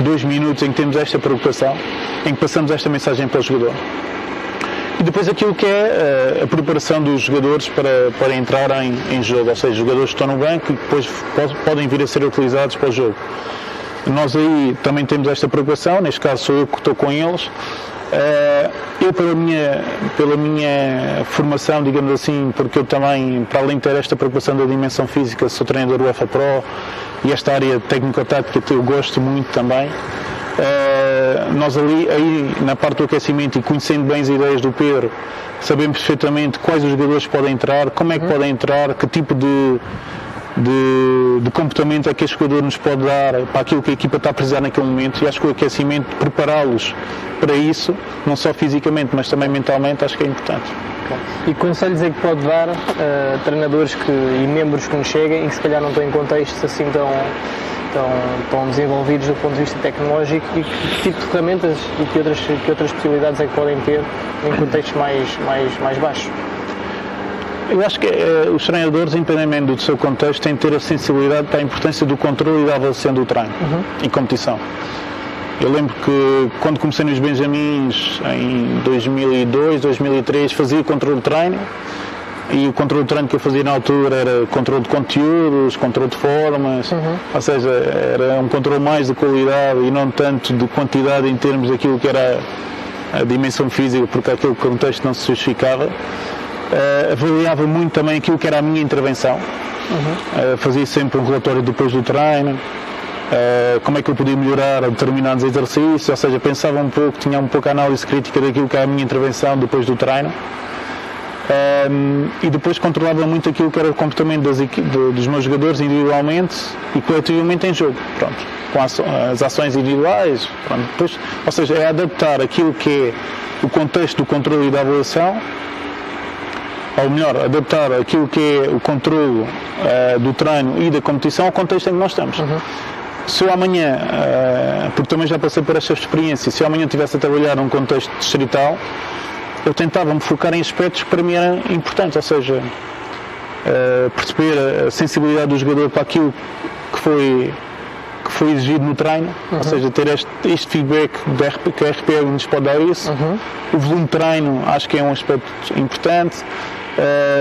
2 minutos em que temos esta preocupação, em que passamos esta mensagem para o jogador. E depois aquilo que é a preparação dos jogadores para entrarem em jogo, ou seja, jogadores que estão no banco e que depois podem vir a ser utilizados para o jogo. Nós aí também temos esta preocupação, neste caso sou eu que estou com eles. Eu pela minha formação, digamos assim, porque eu também, para além de ter esta preocupação da dimensão física, sou treinador do UEFA Pro e esta área técnico-tática que eu gosto muito também. Nós aí na parte do aquecimento e conhecendo bem as ideias do Pedro, sabemos perfeitamente quais os jogadores podem entrar, como é que podem entrar, que tipo de de comportamento é que este jogador nos pode dar para aquilo que a equipa está a precisar naquele momento, e acho que o aquecimento, prepará-los para isso, não só fisicamente, mas também mentalmente, acho que é importante. E conselhos é que pode dar a treinadores e membros que nos cheguem e que se calhar não estão em contextos assim tão desenvolvidos do ponto de vista tecnológico, e que tipo de ferramentas e que outras possibilidades é que podem ter em contextos mais baixos? Eu acho que os treinadores, independentemente do seu contexto, têm que ter a sensibilidade para a importância do controle e da avaliação do treino e competição. Eu lembro que quando comecei nos Benjamins, em 2002, 2003, fazia controle de treino, e o controle de treino que eu fazia na altura era controle de conteúdos, controle de formas, ou seja, era um controle mais de qualidade e não tanto de quantidade em termos daquilo que era a dimensão física, porque aquele contexto não se justificava. Avaliava muito também aquilo que era a minha intervenção, fazia sempre um relatório depois do treino, como é que eu podia melhorar determinados exercícios, ou seja, pensava um pouco, tinha um pouco a análise crítica daquilo que era a minha intervenção depois do treino, e depois controlava muito aquilo que era o comportamento dos meus jogadores individualmente e coletivamente em jogo, pronto, com as ações individuais, pronto, depois, ou seja, é adaptar aquilo que é o contexto do controle e da avaliação, ou melhor, adaptar aquilo que é o controle do treino e da competição ao contexto em que nós estamos. Se eu amanhã, porque também já passei por esta experiência, se eu amanhã estivesse a trabalhar num contexto distrital, eu tentava me focar em aspectos que para mim eram importantes, ou seja, perceber a sensibilidade do jogador para aquilo que foi exigido no treino, ou seja, ter este feedback que a RPE nos pode dar isso. O volume de treino acho que é um aspecto importante.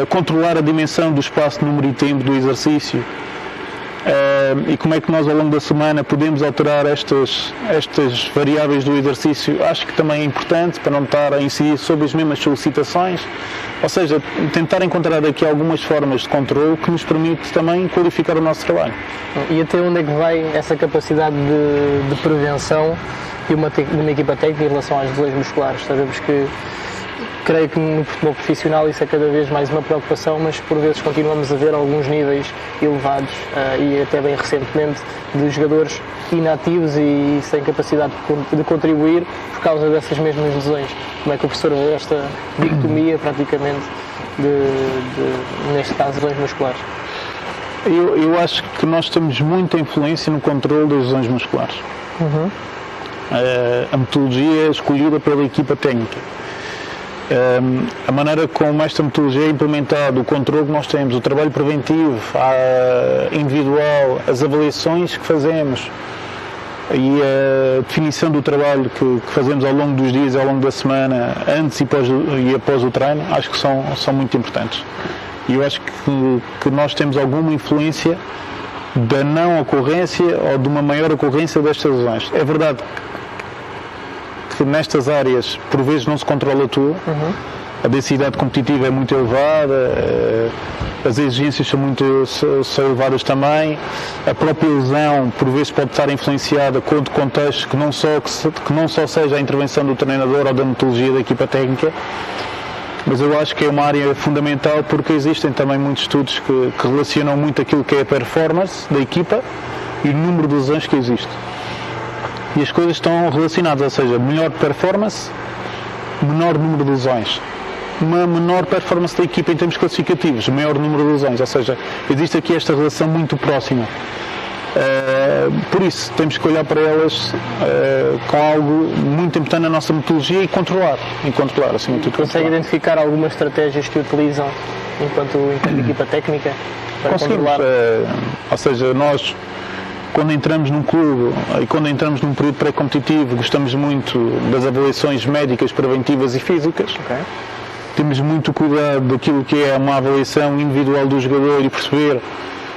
Controlar a dimensão do espaço, número e tempo do exercício, e como é que nós ao longo da semana podemos alterar estas variáveis do exercício, acho que também é importante para não estar a incidir sobre as mesmas solicitações, ou seja, tentar encontrar aqui algumas formas de controle que nos permite também qualificar o nosso trabalho. E até onde é que vai essa capacidade de prevenção de uma equipa técnica em relação às lesões musculares? Sabemos que creio que no futebol profissional isso é cada vez mais uma preocupação, mas por vezes continuamos a ver alguns níveis elevados e até bem recentemente de jogadores inativos e sem capacidade de contribuir por causa dessas mesmas lesões. Como é que o professor vê esta dicotomia praticamente neste caso, lesões musculares? Eu acho que nós temos muita influência no controle das lesões musculares. A metodologia escolhida pela equipa técnica. A maneira como esta metodologia é implementada, o controle que nós temos, o trabalho preventivo, individual, as avaliações que fazemos e a definição do trabalho que fazemos ao longo dos dias, ao longo da semana, antes e após o treino, acho que são muito importantes. E eu acho que nós temos alguma influência da não ocorrência ou de uma maior ocorrência destas lesões. É verdade que nestas áreas por vezes não se controla tudo, a densidade competitiva é muito elevada, as exigências são elevadas também, a própria lesão por vezes pode estar influenciada com outro contexto que não só seja a intervenção do treinador ou da metodologia da equipa técnica, mas eu acho que é uma área fundamental porque existem também muitos estudos que relacionam muito aquilo que é a performance da equipa e o número de lesões que existe. E as coisas estão relacionadas, ou seja, melhor performance, menor número de lesões. Uma menor performance da equipa em termos classificativos, maior número de lesões, ou seja, existe aqui esta relação muito próxima. Por isso, temos que olhar para elas com algo muito importante na nossa metodologia e controlar acima de tudo. Consegue identificar algumas estratégias que utilizam enquanto equipa técnica para controlar? Ou seja, nós quando entramos num clube e quando entramos num período pré-competitivo, gostamos muito das avaliações médicas, preventivas e físicas. Temos muito cuidado daquilo que é uma avaliação individual do jogador e perceber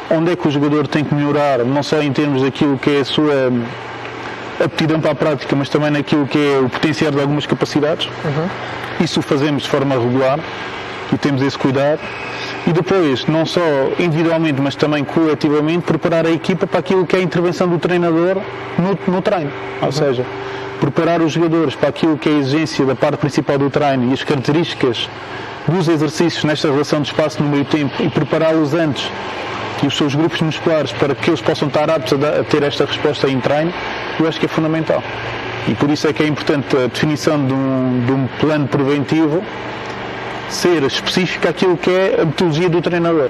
onde é que o jogador tem que melhorar, não só em termos daquilo que é a sua aptidão para a prática, mas também naquilo que é o potencial de algumas capacidades. Isso o fazemos de forma regular e temos esse cuidado. E depois, não só individualmente, mas também coletivamente, preparar a equipa para aquilo que é a intervenção do treinador no treino. Ou seja, preparar os jogadores para aquilo que é a exigência da parte principal do treino e as características dos exercícios nesta relação de espaço, número e tempo, e prepará-los antes e os seus grupos musculares para que eles possam estar aptos a ter esta resposta em treino, eu acho que é fundamental. E por isso é que é importante a definição de um plano preventivo ser específico àquilo que é a metodologia do treinador.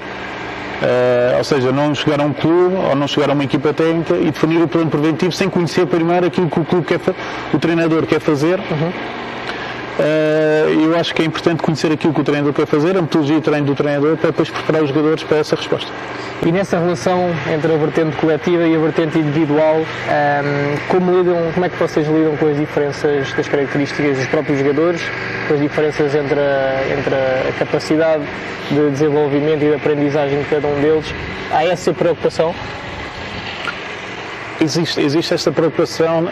Ou seja, não chegar a um clube ou não chegar a uma equipa técnica e definir o plano preventivo sem conhecer primeiro aquilo que o clube o treinador quer fazer. Eu acho que é importante conhecer aquilo que o treinador quer fazer, a metodologia de treino do treinador, para depois preparar os jogadores para essa resposta. E nessa relação entre a vertente coletiva e a vertente individual, como é que vocês lidam com as diferenças das características dos próprios jogadores, com as diferenças entre a capacidade de desenvolvimento e de aprendizagem de cada um deles? Há essa preocupação? Existe esta preocupação.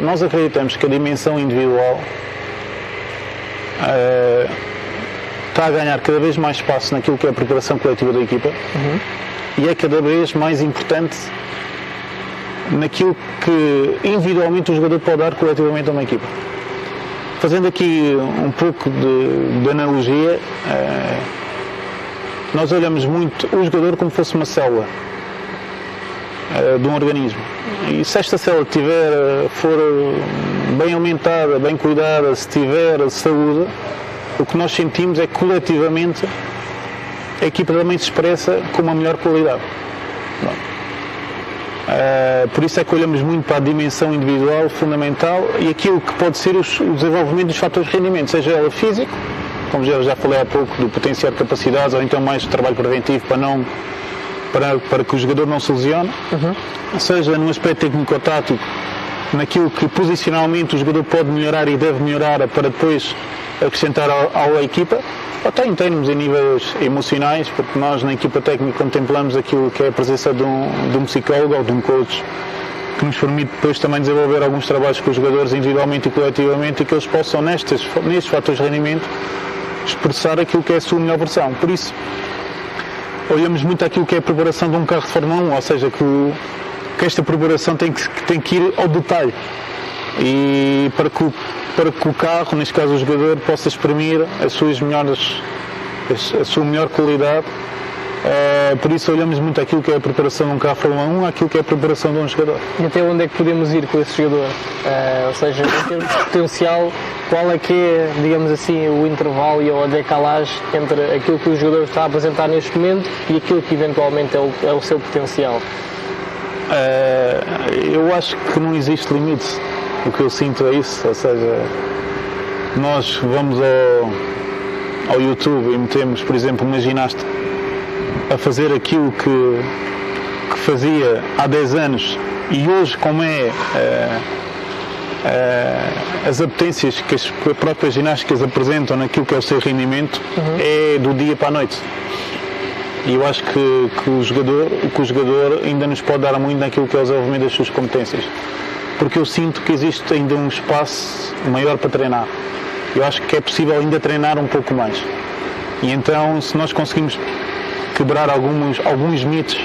Nós acreditamos que a dimensão individual está a ganhar cada vez mais espaço naquilo que é a preparação coletiva da equipa, e é cada vez mais importante naquilo que individualmente o jogador pode dar coletivamente a uma equipa. Fazendo aqui um pouco de analogia, nós olhamos muito o jogador como fosse uma célula de um organismo, e se esta célula for bem aumentada, bem cuidada, se tiver saúde, o que nós sentimos é que coletivamente a equipa também se expressa com uma melhor qualidade. Por isso é que olhamos muito para a dimensão individual fundamental e aquilo que pode ser o desenvolvimento dos fatores de rendimento, seja ela físico, como já falei há pouco, do potenciar capacidades, ou então mais trabalho preventivo para que o jogador não se lesione, seja no aspecto técnico-tático, naquilo que posicionalmente o jogador pode melhorar e deve melhorar para depois acrescentar à equipa, até em termos em níveis emocionais, porque nós na equipa técnica contemplamos aquilo que é a presença de um psicólogo ou de um coach, que nos permite depois também desenvolver alguns trabalhos com os jogadores individualmente e coletivamente, e que eles possam nestes fatores de rendimento expressar aquilo que é a sua melhor versão. Por isso olhamos muito aquilo que é a preparação de um carro de Fórmula 1, ou seja, que esta preparação tem que ir ao detalhe, e para que o carro, neste caso o jogador, possa exprimir a sua melhor qualidade. Por isso olhamos muito aquilo que é a preparação de um carro de Fórmula 1, aquilo que é a preparação de um jogador. E até onde é que podemos ir com esse jogador? Ou seja, em termos de potencial, qual é que é, digamos assim, o intervalo e a decalagem entre aquilo que o jogador está a apresentar neste momento e aquilo que eventualmente é o seu potencial? Eu acho que não existe limite. O que eu sinto é isso, ou seja, nós vamos ao YouTube e metemos, por exemplo, uma ginasta a fazer aquilo que fazia há 10 anos, e hoje, como as apetências que as próprias ginásticas apresentam naquilo que é o seu rendimento, é do dia para a noite. E eu acho que o jogador ainda nos pode dar muito naquilo que é o desenvolvimento das suas competências, porque eu sinto que existe ainda um espaço maior para treinar. Eu acho que é possível ainda treinar um pouco mais. E então, se nós conseguimos quebrar alguns mitos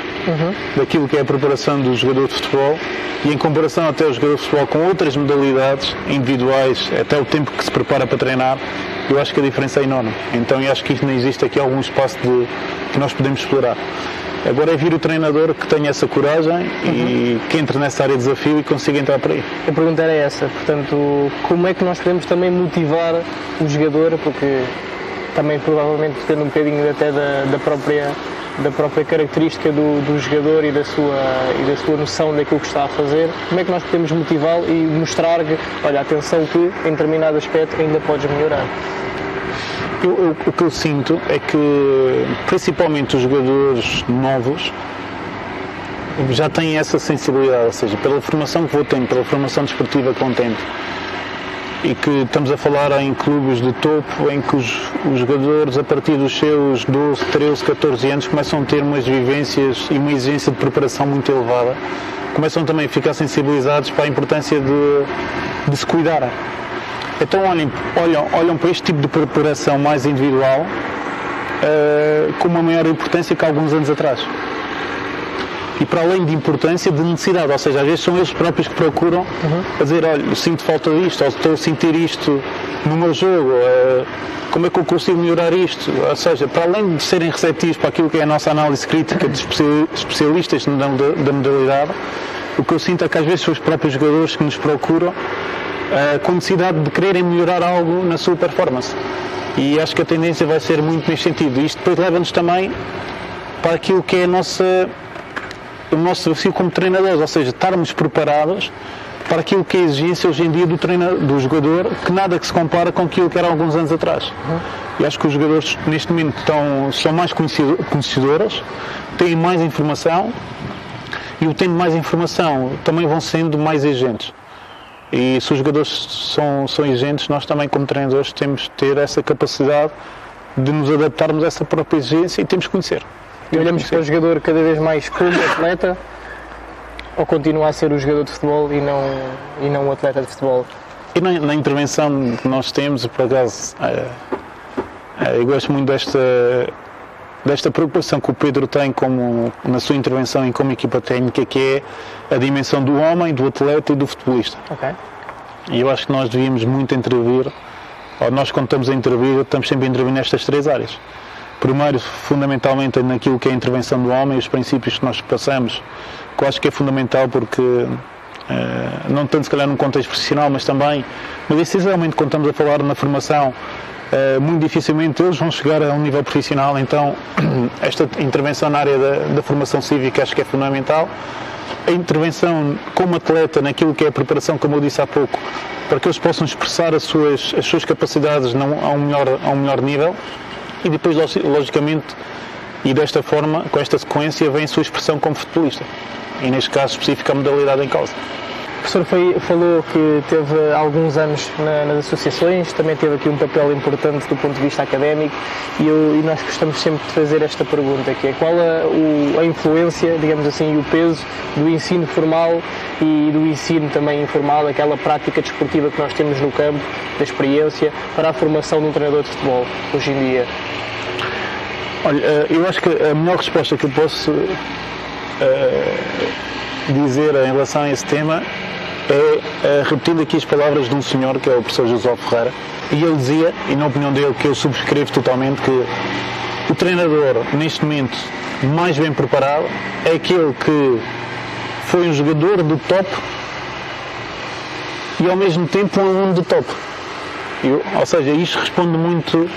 daquilo que é a preparação do jogador de futebol, e em comparação até o jogador de futebol com outras modalidades individuais, até o tempo que se prepara para treinar, eu acho que a diferença é enorme. Então eu acho que ainda existe aqui algum espaço que nós podemos explorar. Agora é vir o treinador que tenha essa coragem e que entre nessa área de desafio e consiga entrar por aí. A pergunta era essa, portanto, como é que nós podemos também motivar o jogador, porque também provavelmente depende um bocadinho até da própria característica do jogador e da sua noção daquilo que está a fazer. Como é que nós podemos motivá-lo e mostrar-lhe, olha, atenção que em determinado aspecto ainda podes melhorar? O que eu sinto é que, principalmente os jogadores novos, já têm essa sensibilidade, ou seja, pela formação que vou tendo, pela formação desportiva que vão tendo, e que estamos a falar em clubes de topo em que os jogadores, a partir dos seus 12, 13, 14 anos, começam a ter umas vivências e uma exigência de preparação muito elevada, começam também a ficar sensibilizados para a importância de se cuidarem. Então olham para este tipo de preparação mais individual com uma maior importância que há alguns anos atrás. e para além de importância, de necessidade, ou seja, às vezes são eles próprios que procuram a dizer, olha, eu sinto falta disto, ou estou a sentir isto no meu jogo, como é que eu consigo melhorar isto? Ou seja, para além de serem receptivos para aquilo que é a nossa análise crítica de especialistas da modalidade, o que eu sinto é que às vezes são os próprios jogadores que nos procuram com necessidade de quererem melhorar algo na sua performance. E acho que a tendência vai ser muito neste sentido. E isto depois leva-nos também para aquilo que é o nosso desafio como treinadores, ou seja, estarmos preparados para aquilo que é a exigência hoje em dia do jogador, que nada que se compara com aquilo que era há alguns anos atrás. E acho que os jogadores neste momento são mais conhecedores, têm mais informação, e o tendo mais informação também vão sendo mais exigentes. E se os jogadores são exigentes, nós também como treinadores temos de ter essa capacidade de nos adaptarmos a essa própria exigência e temos que conhecer. E olhamos para o jogador cada vez mais como atleta, ou continua a ser o jogador de futebol e não o atleta de futebol? E na intervenção que nós temos, por acaso, eu gosto muito desta preocupação que o Pedro tem na sua intervenção e como equipa técnica, que é a dimensão do homem, do atleta e do futebolista. Okay. E eu acho que nós devíamos muito intervir, ou nós quando estamos a intervir, estamos sempre a intervir nestas três áreas. Primeiro, fundamentalmente, naquilo que é a intervenção do homem, os princípios que nós passamos, que eu acho que é fundamental porque, não tanto se calhar num contexto profissional, mas essencialmente quando estamos a falar na formação, muito dificilmente eles vão chegar a um nível profissional, então esta intervenção na área da formação cívica acho que é fundamental. A intervenção como atleta naquilo que é a preparação, como eu disse há pouco, para que eles possam expressar as suas capacidades a um melhor nível, e depois, logicamente, e desta forma, com esta sequência, vem a sua expressão como futebolista, e neste caso específica a modalidade em causa. O professor falou que teve alguns anos nas associações, também teve aqui um papel importante do ponto de vista académico, e nós gostamos sempre de fazer esta pergunta, que é qual a influência, digamos assim, e o peso do ensino formal e do ensino também informal, aquela prática desportiva que nós temos no campo, da experiência, para a formação de um treinador de futebol, hoje em dia? Olha, eu acho que a melhor resposta que eu posso dizer em relação a esse tema é repetindo aqui as palavras de um senhor que é o professor José Ferreira, e ele dizia, e na opinião dele que eu subscrevo totalmente, que o treinador neste momento mais bem preparado é aquele que foi um jogador do top e ao mesmo tempo um aluno do top. Ou seja, isto responde muito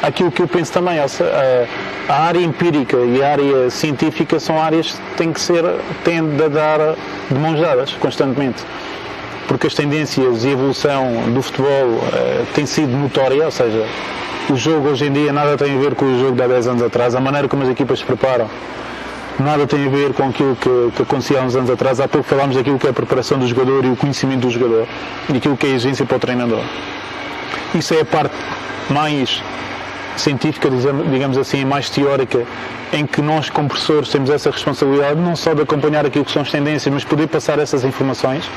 àquilo que eu penso também. A área empírica e a área científica são áreas que têm de dar de mãos dadas constantemente, porque as tendências e a evolução do futebol tem sido notória, ou seja, o jogo hoje em dia nada tem a ver com o jogo de há 10 anos atrás, a maneira como as equipas se preparam nada tem a ver com aquilo que acontecia há uns anos atrás. Há pouco falámos daquilo que é a preparação do jogador e o conhecimento do jogador e aquilo que é a exigência para o treinador. Isso é a parte mais científica, digamos assim, mais teórica, em que nós como professores temos essa responsabilidade não só de acompanhar aquilo que são as tendências, mas poder passar essas informações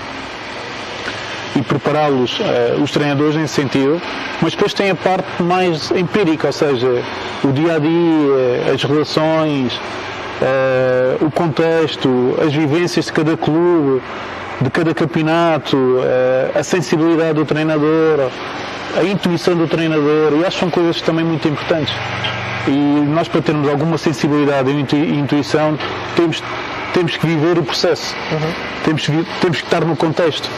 e prepará-los, os treinadores nesse sentido, mas depois tem a parte mais empírica, ou seja, o dia-a-dia, as relações, o contexto, as vivências de cada clube, de cada campeonato, a sensibilidade do treinador, a intuição do treinador, e acho que são coisas também muito importantes. E nós, para termos alguma sensibilidade e intuição, temos que viver o processo, temos que estar no contexto.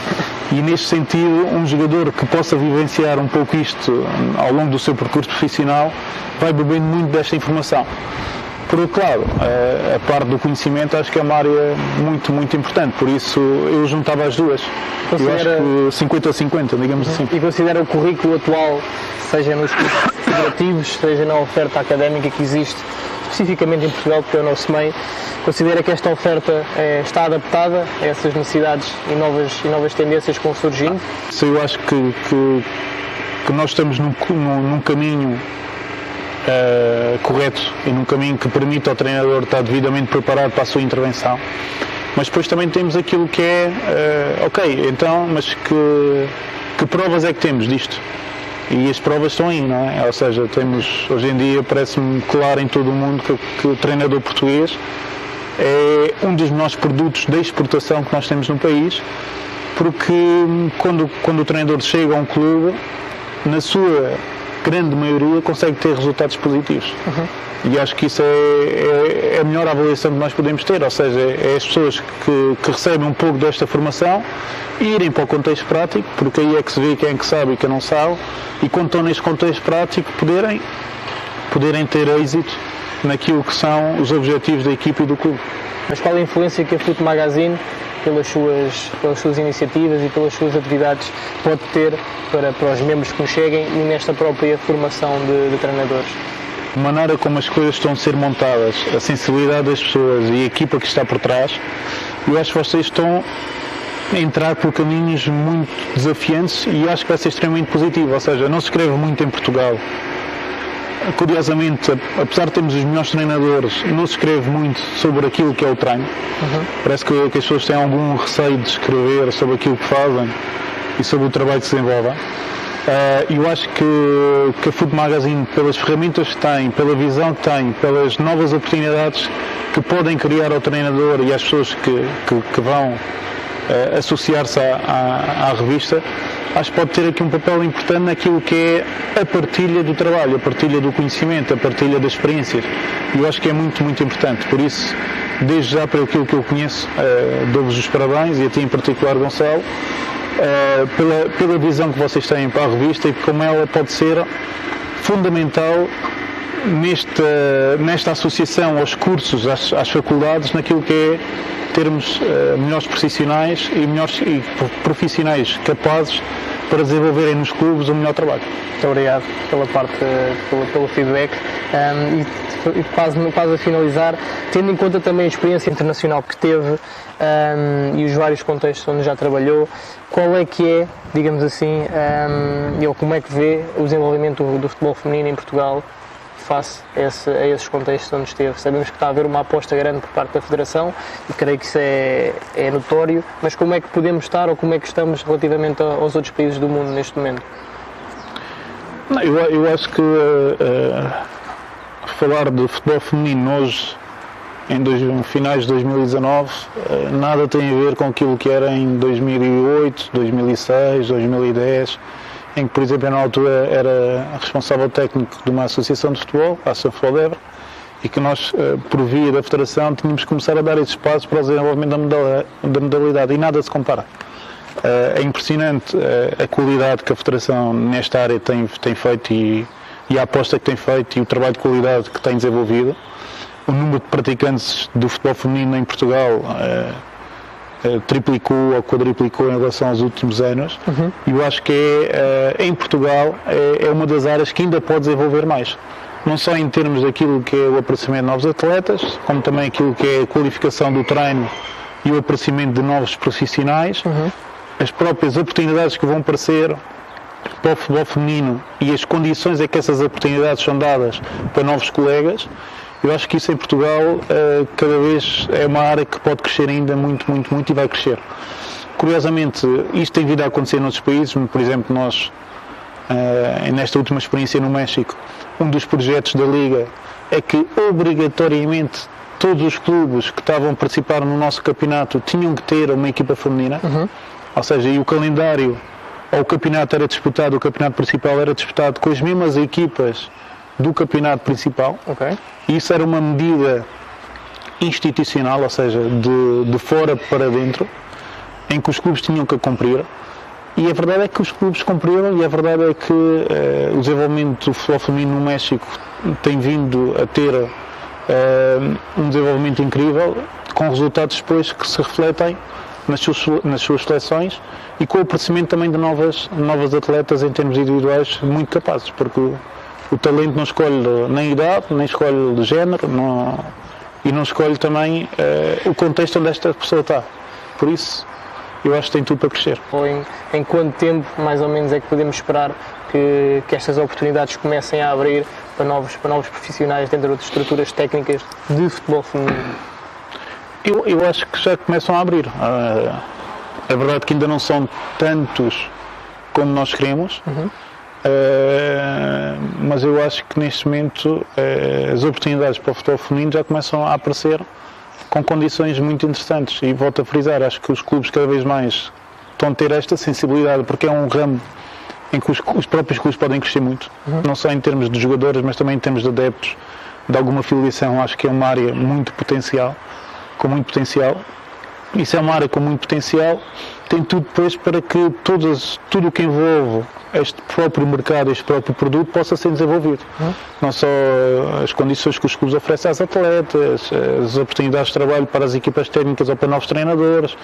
E neste sentido, um jogador que possa vivenciar um pouco isto ao longo do seu percurso profissional vai bebendo muito desta informação. Por outro lado, a parte do conhecimento acho que é uma área muito, muito importante, por isso eu juntava as duas. Eu acho que 50-50, digamos assim. E considera o currículo atual, seja nos cursos federativos, seja na oferta académica que existe, especificamente em Portugal, porque é o nosso meio, considera que esta oferta está adaptada a essas necessidades e novas tendências que vão surgindo? Eu acho que nós estamos num caminho correto e num caminho que permite ao treinador estar devidamente preparado para a sua intervenção, mas depois também temos aquilo que é ok, então, mas que provas é que temos disto? E as provas estão aí, não é? Ou seja, temos, hoje em dia parece-me claro em todo o mundo que o treinador português é um dos melhores produtos de exportação que nós temos no país, porque quando o treinador chega a um clube, na sua grande maioria consegue ter resultados positivos. E acho que isso é a melhor avaliação que nós podemos ter, ou seja, é as pessoas que recebem um pouco desta formação irem para o contexto prático, porque aí é que se vê quem é que sabe e quem não sabe, e quando estão neste contexto prático poderem ter êxito naquilo que são os objetivos da equipe e do clube. Mas qual a influência que a Foot Magazine, pelas suas iniciativas e pelas suas atividades, pode ter para os membros que nos cheguem e nesta própria formação de treinadores? A maneira como as coisas estão a ser montadas, a sensibilidade das pessoas e a equipa que está por trás, eu acho que vocês estão a entrar por caminhos muito desafiantes e acho que vai ser extremamente positivo. Ou seja, não se escreve muito em Portugal. Curiosamente, apesar de termos os melhores treinadores, não se escreve muito sobre aquilo que é o treino. Parece que as pessoas têm algum receio de escrever sobre aquilo que fazem e sobre o trabalho que se desenvolve. Eu acho que a Foot Magazine, pelas ferramentas que tem, pela visão que tem, pelas novas oportunidades que podem criar ao treinador e às pessoas que vão associar-se à revista, acho que pode ter aqui um papel importante naquilo que é a partilha do trabalho, a partilha do conhecimento, a partilha das experiências. E eu acho que é muito, muito importante. Por isso, desde já, pelo aquilo que eu conheço, dou-vos os parabéns, e a ti em particular, Gonçalo, pela visão que vocês têm para a revista e como ela pode ser fundamental nesta associação aos cursos, às faculdades, naquilo que é termos melhores profissionais e profissionais capazes para desenvolverem nos clubes o melhor trabalho. Muito obrigado pelo feedback. E quase a finalizar, tendo em conta também a experiência internacional que teve e os vários contextos onde já trabalhou, qual é que é, digamos assim, ou como é que vê o desenvolvimento do futebol feminino em Portugal face a esses contextos onde esteve? Sabemos que está a haver uma aposta grande por parte da Federação e creio que isso é notório, mas como é que podemos estar ou como é que estamos relativamente aos outros países do mundo neste momento? Eu acho que falar de futebol feminino hoje, em finais de 2019, nada tem a ver com aquilo que era em 2008, 2006, 2010, em que, por exemplo, eu na altura era responsável técnico de uma associação de futebol, a Associação Futebol de Évora, e que nós, por via da Federação, tínhamos que começar a dar esses passos para o desenvolvimento da modalidade, e nada se compara. É impressionante a qualidade que a Federação nesta área tem feito e a aposta que tem feito e o trabalho de qualidade que tem desenvolvido. O número de praticantes do futebol feminino em Portugal triplicou ou quadriplicou em relação aos últimos anos. E eu acho que em Portugal é uma das áreas que ainda pode desenvolver mais. Não só em termos daquilo que é o aparecimento de novos atletas, como também aquilo que é a qualificação do treino e o aparecimento de novos profissionais, as próprias oportunidades que vão aparecer para o futebol feminino e as condições em que essas oportunidades são dadas para novos colegas. Eu acho que isso em Portugal cada vez é uma área que pode crescer ainda muito, muito, muito e vai crescer. Curiosamente, isto tem vindo a acontecer noutros países, por exemplo, nós, nesta última experiência no México, um dos projetos da Liga é que obrigatoriamente todos os clubes que estavam a participar no nosso campeonato tinham que ter uma equipa feminina, ou seja, e o calendário, ou o campeonato era disputado, o campeonato principal era disputado com as mesmas equipas do campeonato principal. E isso era uma medida institucional, ou seja, de fora para dentro, em que os clubes tinham que cumprir. E a verdade é que os clubes cumpriram, e a verdade é que o desenvolvimento do futebol feminino no México tem vindo a ter um desenvolvimento incrível, com resultados depois que se refletem nas suas seleções e com o aparecimento também de novas atletas em termos individuais muito capazes, porque o talento não escolhe nem idade, nem escolhe género, e não escolhe também o contexto onde esta pessoa está. Por isso, eu acho que tem tudo para crescer. Em quanto tempo, mais ou menos, é que podemos esperar que estas oportunidades comecem a abrir para novos profissionais dentro de outras estruturas técnicas de futebol feminino? Eu acho que já começam a abrir. É verdade que ainda não são tantos como nós queremos, mas eu acho que neste momento as oportunidades para o futebol feminino já começam a aparecer com condições muito interessantes. E volto a frisar, acho que os clubes cada vez mais estão a ter esta sensibilidade, porque é um ramo em que os próprios clubes podem crescer muito, não só em termos de jogadores, mas também em termos de adeptos, de alguma filiação. Acho que é uma área muito potencial, com muito potencial. Isso é uma área com muito potencial, tem tudo depois para que tudo o que envolve este próprio mercado, este próprio produto, possa ser desenvolvido. Não só as condições que os clubes oferecem às atletas, as oportunidades de trabalho para as equipas técnicas ou para novos treinadores,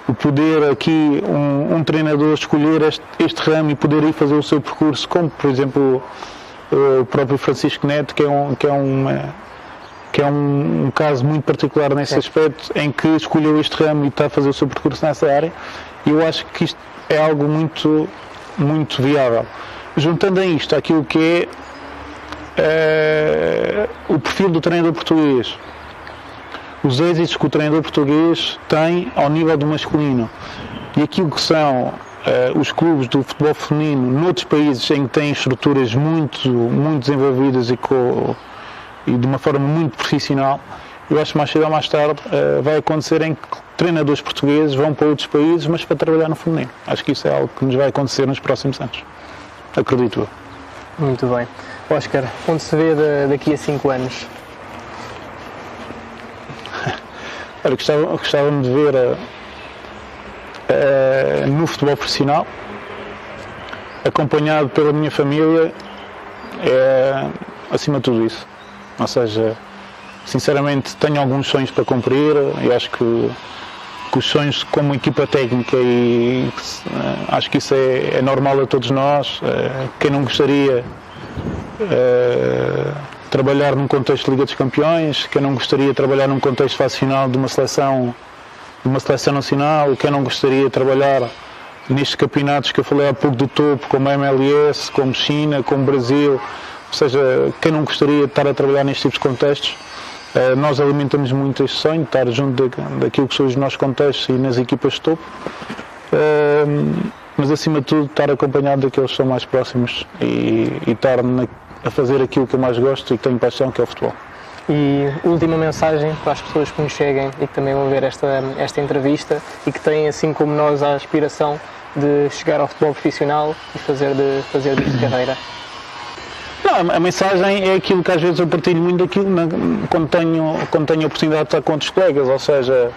o poder aqui um treinador escolher este ramo e poder ir fazer o seu percurso, como por exemplo o próprio Francisco Neto, que é um caso muito particular nesse aspecto, em que escolheu este ramo e está a fazer o seu percurso nessa área, e eu acho que isto é algo muito, muito viável. Juntando a isto aquilo que é o perfil do treinador português, os êxitos que o treinador português tem ao nível do masculino, e aquilo que são os clubes do futebol feminino noutros países em que têm estruturas muito, muito desenvolvidas e de uma forma muito profissional, eu acho que mais cedo ou mais tarde vai acontecer em que treinadores portugueses vão para outros países, mas para trabalhar no feminino. Acho que isso é algo que nos vai acontecer nos próximos anos. Acredito eu. Muito bem. Oscar, onde se vê daqui a 5 anos? Gostava-me de ver no futebol profissional, acompanhado pela minha família, acima de tudo isso. Ou seja, sinceramente tenho alguns sonhos para cumprir, e acho que os sonhos como equipa técnica, e acho que isso é normal a todos nós. Quem não gostaria trabalhar num contexto de Liga dos Campeões, quem não gostaria de trabalhar num contexto fase final de uma seleção nacional, quem não gostaria de trabalhar nestes campeonatos que eu falei há pouco do topo, como a MLS, como China, como Brasil. Ou seja, quem não gostaria de estar a trabalhar nestes tipos de contextos? Nós alimentamos muito este sonho, de estar junto daquilo que são os nossos contextos e nas equipas de topo, mas acima de tudo estar acompanhado daqueles que são mais próximos e estar a fazer aquilo que eu mais gosto e que tenho paixão, que é o futebol. E última mensagem para as pessoas que nos cheguem e que também vão ver esta entrevista e que têm, assim como nós, a aspiração de chegar ao futebol profissional e fazer disto carreira. Não, a mensagem é aquilo que às vezes eu partilho muito daquilo quando tenho a oportunidade de estar com outros colegas, ou seja,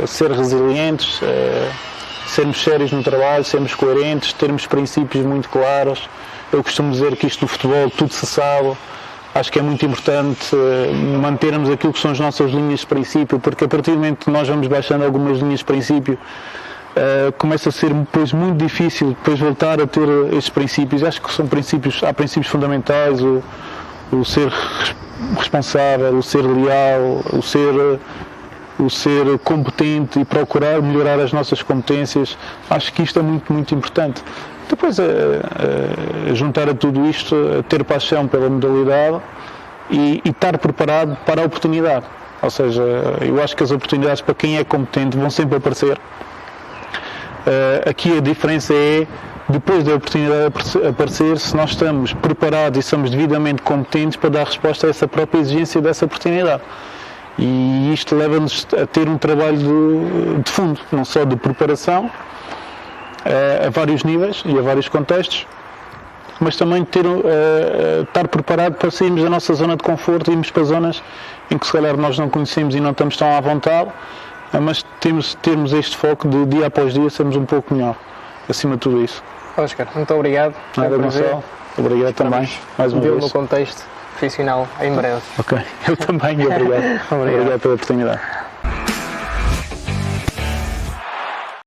ser resilientes, sermos sérios no trabalho, sermos coerentes, termos princípios muito claros. Eu costumo dizer que isto no futebol tudo se sabe. Acho que é muito importante mantermos aquilo que são as nossas linhas de princípio, porque a partir do momento que nós vamos baixando algumas linhas de princípio, começa a ser depois muito difícil depois voltar a ter estes princípios. Acho que há princípios fundamentais, o ser responsável, o ser leal, o ser competente e procurar melhorar as nossas competências. Acho que isto é muito, muito importante. Depois, juntar a tudo isto, ter paixão pela modalidade e estar preparado para a oportunidade. Ou seja, eu acho que as oportunidades para quem é competente vão sempre aparecer. Aqui a diferença é, depois da oportunidade aparecer, se nós estamos preparados e somos devidamente competentes para dar resposta a essa própria exigência dessa oportunidade. E isto leva-nos a ter um trabalho de fundo, não só de preparação, a vários níveis e a vários contextos, mas também estar preparado para sairmos da nossa zona de conforto e irmos para zonas em que se calhar nós não conhecemos e não estamos tão à vontade, mas termos este foco de dia após dia sermos um pouco melhor, acima de tudo isso. Oscar, muito obrigado. Nada, Gonçalo. Obrigado também, mais uma vez. No contexto profissional em breve. Ok, eu também, obrigado. Obrigado pela oportunidade.